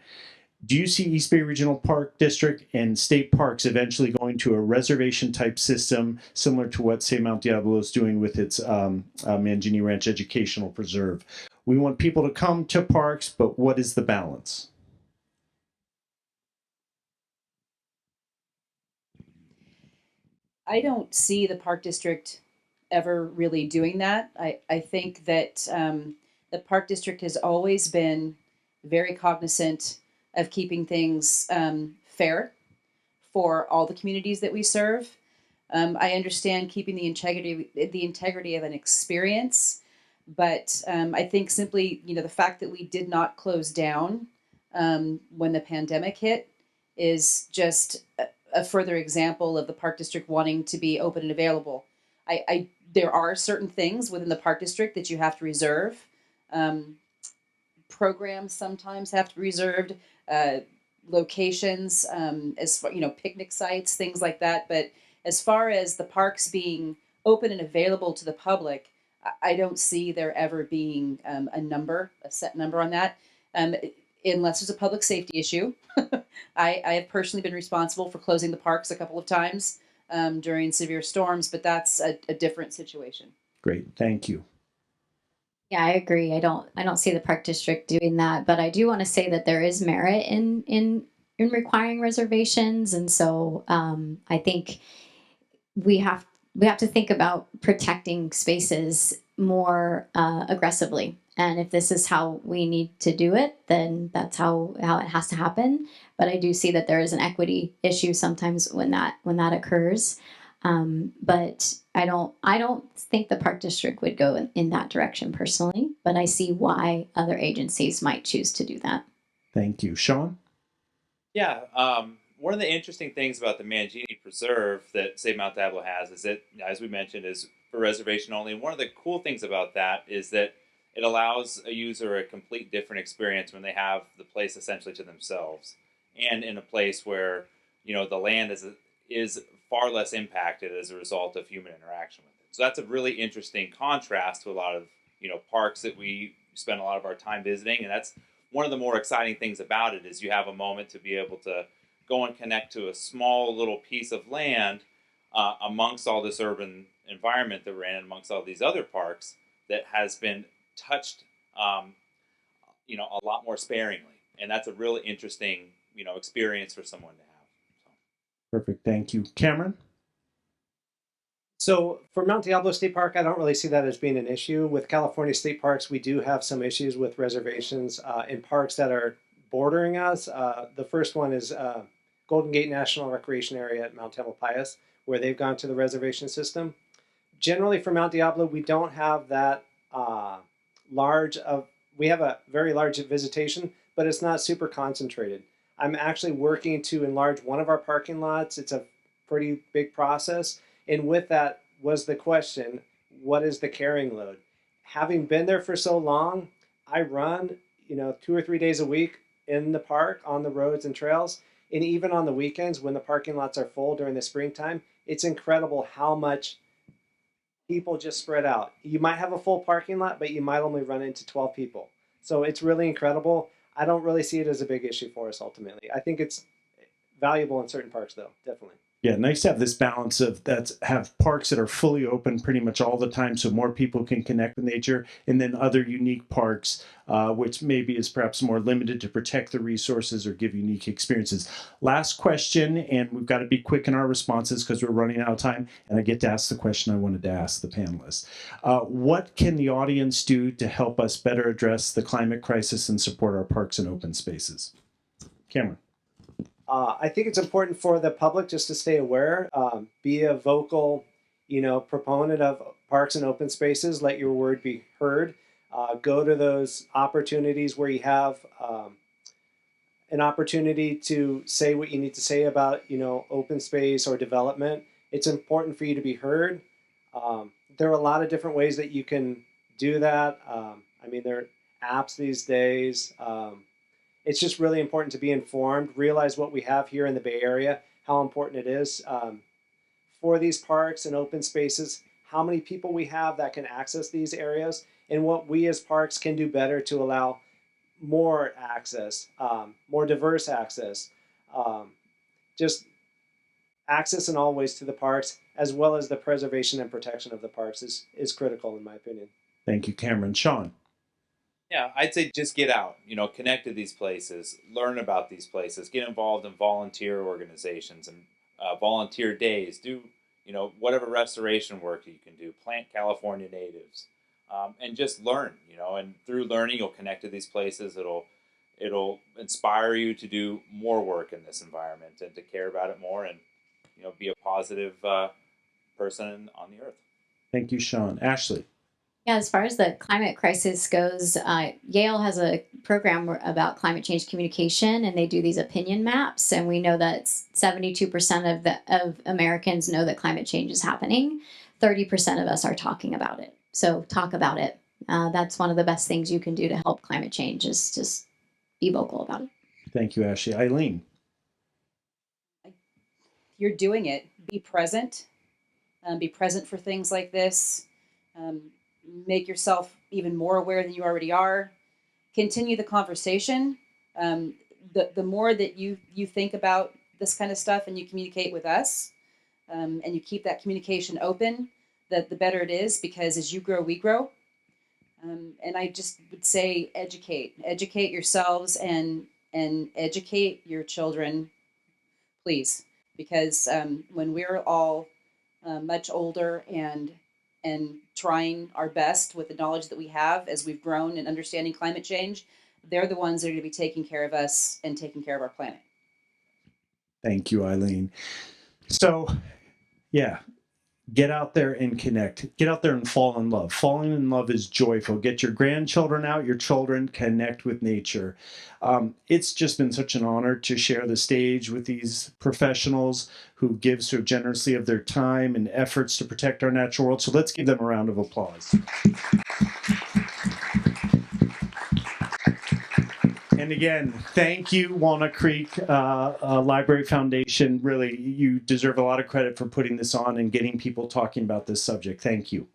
B: Do you see East Bay Regional Park District and state parks eventually going to a reservation type system similar to what, say, Mount Diablo is doing with its Mangini Ranch Educational Preserve? We want people to come to parks, but what is the balance?
C: I don't see the park district ever really doing that. I think that the park district has always been very cognizant of keeping things fair for all the communities that we serve. I understand keeping the integrity of an experience, but I think simply, the fact that we did not close down when the pandemic hit is just a further example of the park district wanting to be open and available. There are certain things within the park district that you have to reserve. Programs sometimes have to be reserved, locations, as far, picnic sites, things like that. But as far as the parks being open and available to the public, I don't see there ever being a set number on that, unless there's a public safety issue. I have personally been responsible for closing the parks a couple of times during severe storms, but that's a different situation.
B: Great, thank you.
D: Yeah, I agree. I don't see the park district doing that, but I do want to say that there is merit in requiring reservations, and so I think we have to think about protecting spaces more aggressively. And if this is how we need to do it, then that's how it has to happen. But I do see that there is an equity issue sometimes when that occurs. But I don't think the park district would go in that direction personally, but I see why other agencies might choose to do that.
B: Thank you. Sean?
E: Yeah, one of the interesting things about the Mangini Preserve that Save Mount Diablo has is that, as we mentioned, is for reservation only. And one of the cool things about that is that it allows a user a complete different experience when they have the place essentially to themselves, and in a place where the land is far less impacted as a result of human interaction with it. So that's a really interesting contrast to a lot of parks that we spend a lot of our time visiting, and that's one of the more exciting things about it is you have a moment to be able to go and connect to a small little piece of land amongst all this urban environment that we're in, amongst all these other parks that has been touched, a lot more sparingly, and that's a really interesting, experience for someone to have. So.
B: Perfect. Thank you, Cameron.
F: So for Mount Diablo State Park, I don't really see that as being an issue. With California state parks, we do have some issues with reservations in parks that are bordering us. The first one is Golden Gate National Recreation Area at Mount Tamalpais, where they've gone to the reservation system. Generally, for Mount Diablo, we don't have that large of. We have a very large visitation, but it's not super concentrated. I'm actually working to enlarge one of our parking lots. It's a pretty big process. And with that was the question, what is the carrying load? Having been there for so long, I run, 2 or 3 days a week in the park on the roads and trails. And even on the weekends when the parking lots are full during the springtime, it's incredible how much people just spread out. You might have a full parking lot, but you might only run into 12 people. So it's really incredible. I don't really see it as a big issue for us ultimately. I think it's valuable in certain parks though, definitely.
B: Yeah, nice to have this balance of have parks that are fully open pretty much all the time, so more people can connect with nature, and then other unique parks, which maybe is perhaps more limited to protect the resources or give unique experiences. Last question, and we've got to be quick in our responses because we're running out of time, and I get to ask the question I wanted to ask the panelists. What can the audience do to help us better address the climate crisis and support our parks and open spaces? Cameron.
F: I think it's important for the public just to stay aware, be a vocal, proponent of parks and open spaces. Let your word be heard. Go to those opportunities where you have an opportunity to say what you need to say about, open space or development. It's important for you to be heard. There are a lot of different ways that you can do that. There are apps these days. It's just really important to be informed, realize what we have here in the Bay Area, how important it is for these parks and open spaces, how many people we have that can access these areas, and what we as parks can do better to allow more access, more diverse access, just access in all ways to the parks, as well as the preservation and protection of the parks is critical in my opinion.
B: Thank you, Cameron. Sean.
E: Yeah, I'd say just get out, connect to these places, learn about these places, get involved in volunteer organizations and volunteer days, do, whatever restoration work you can do, plant California natives, and just learn, and through learning, you'll connect to these places. It'll inspire you to do more work in this environment and to care about it more and, be a positive person on the earth.
B: Thank you, Sean. Ashley.
D: Yeah, as far as the climate crisis goes, Yale has a program about climate change communication, and they do these opinion maps. And we know that 72% of Americans know that climate change is happening. 30% of us are talking about it. So talk about it. That's one of the best things you can do to help climate change is just be vocal about it.
B: Thank you, Ashley. Aileen.
C: You're doing it. Be present. Be present for things like this. Make yourself even more aware than you already are. Continue the conversation. The more that you think about this kind of stuff and you communicate with us, and you keep that communication open, the better it is, because as you grow, we grow. And I just would say educate yourselves and educate your children, please, because when we're all much older and trying our best with the knowledge that we have as we've grown in understanding climate change, they're the ones that are going to be taking care of us and taking care of our planet.
B: Thank you, Aileen. So, yeah, Get out there and connect. Get out there and fall in love. Falling in love is joyful. Get your grandchildren out, your children, connect with nature. It's just been such an honor to share the stage with these professionals who give so generously of their time and efforts to protect our natural world. So let's give them a round of applause. And again, thank you, Walnut Creek Library Foundation. Really, you deserve a lot of credit for putting this on and getting people talking about this subject. Thank you.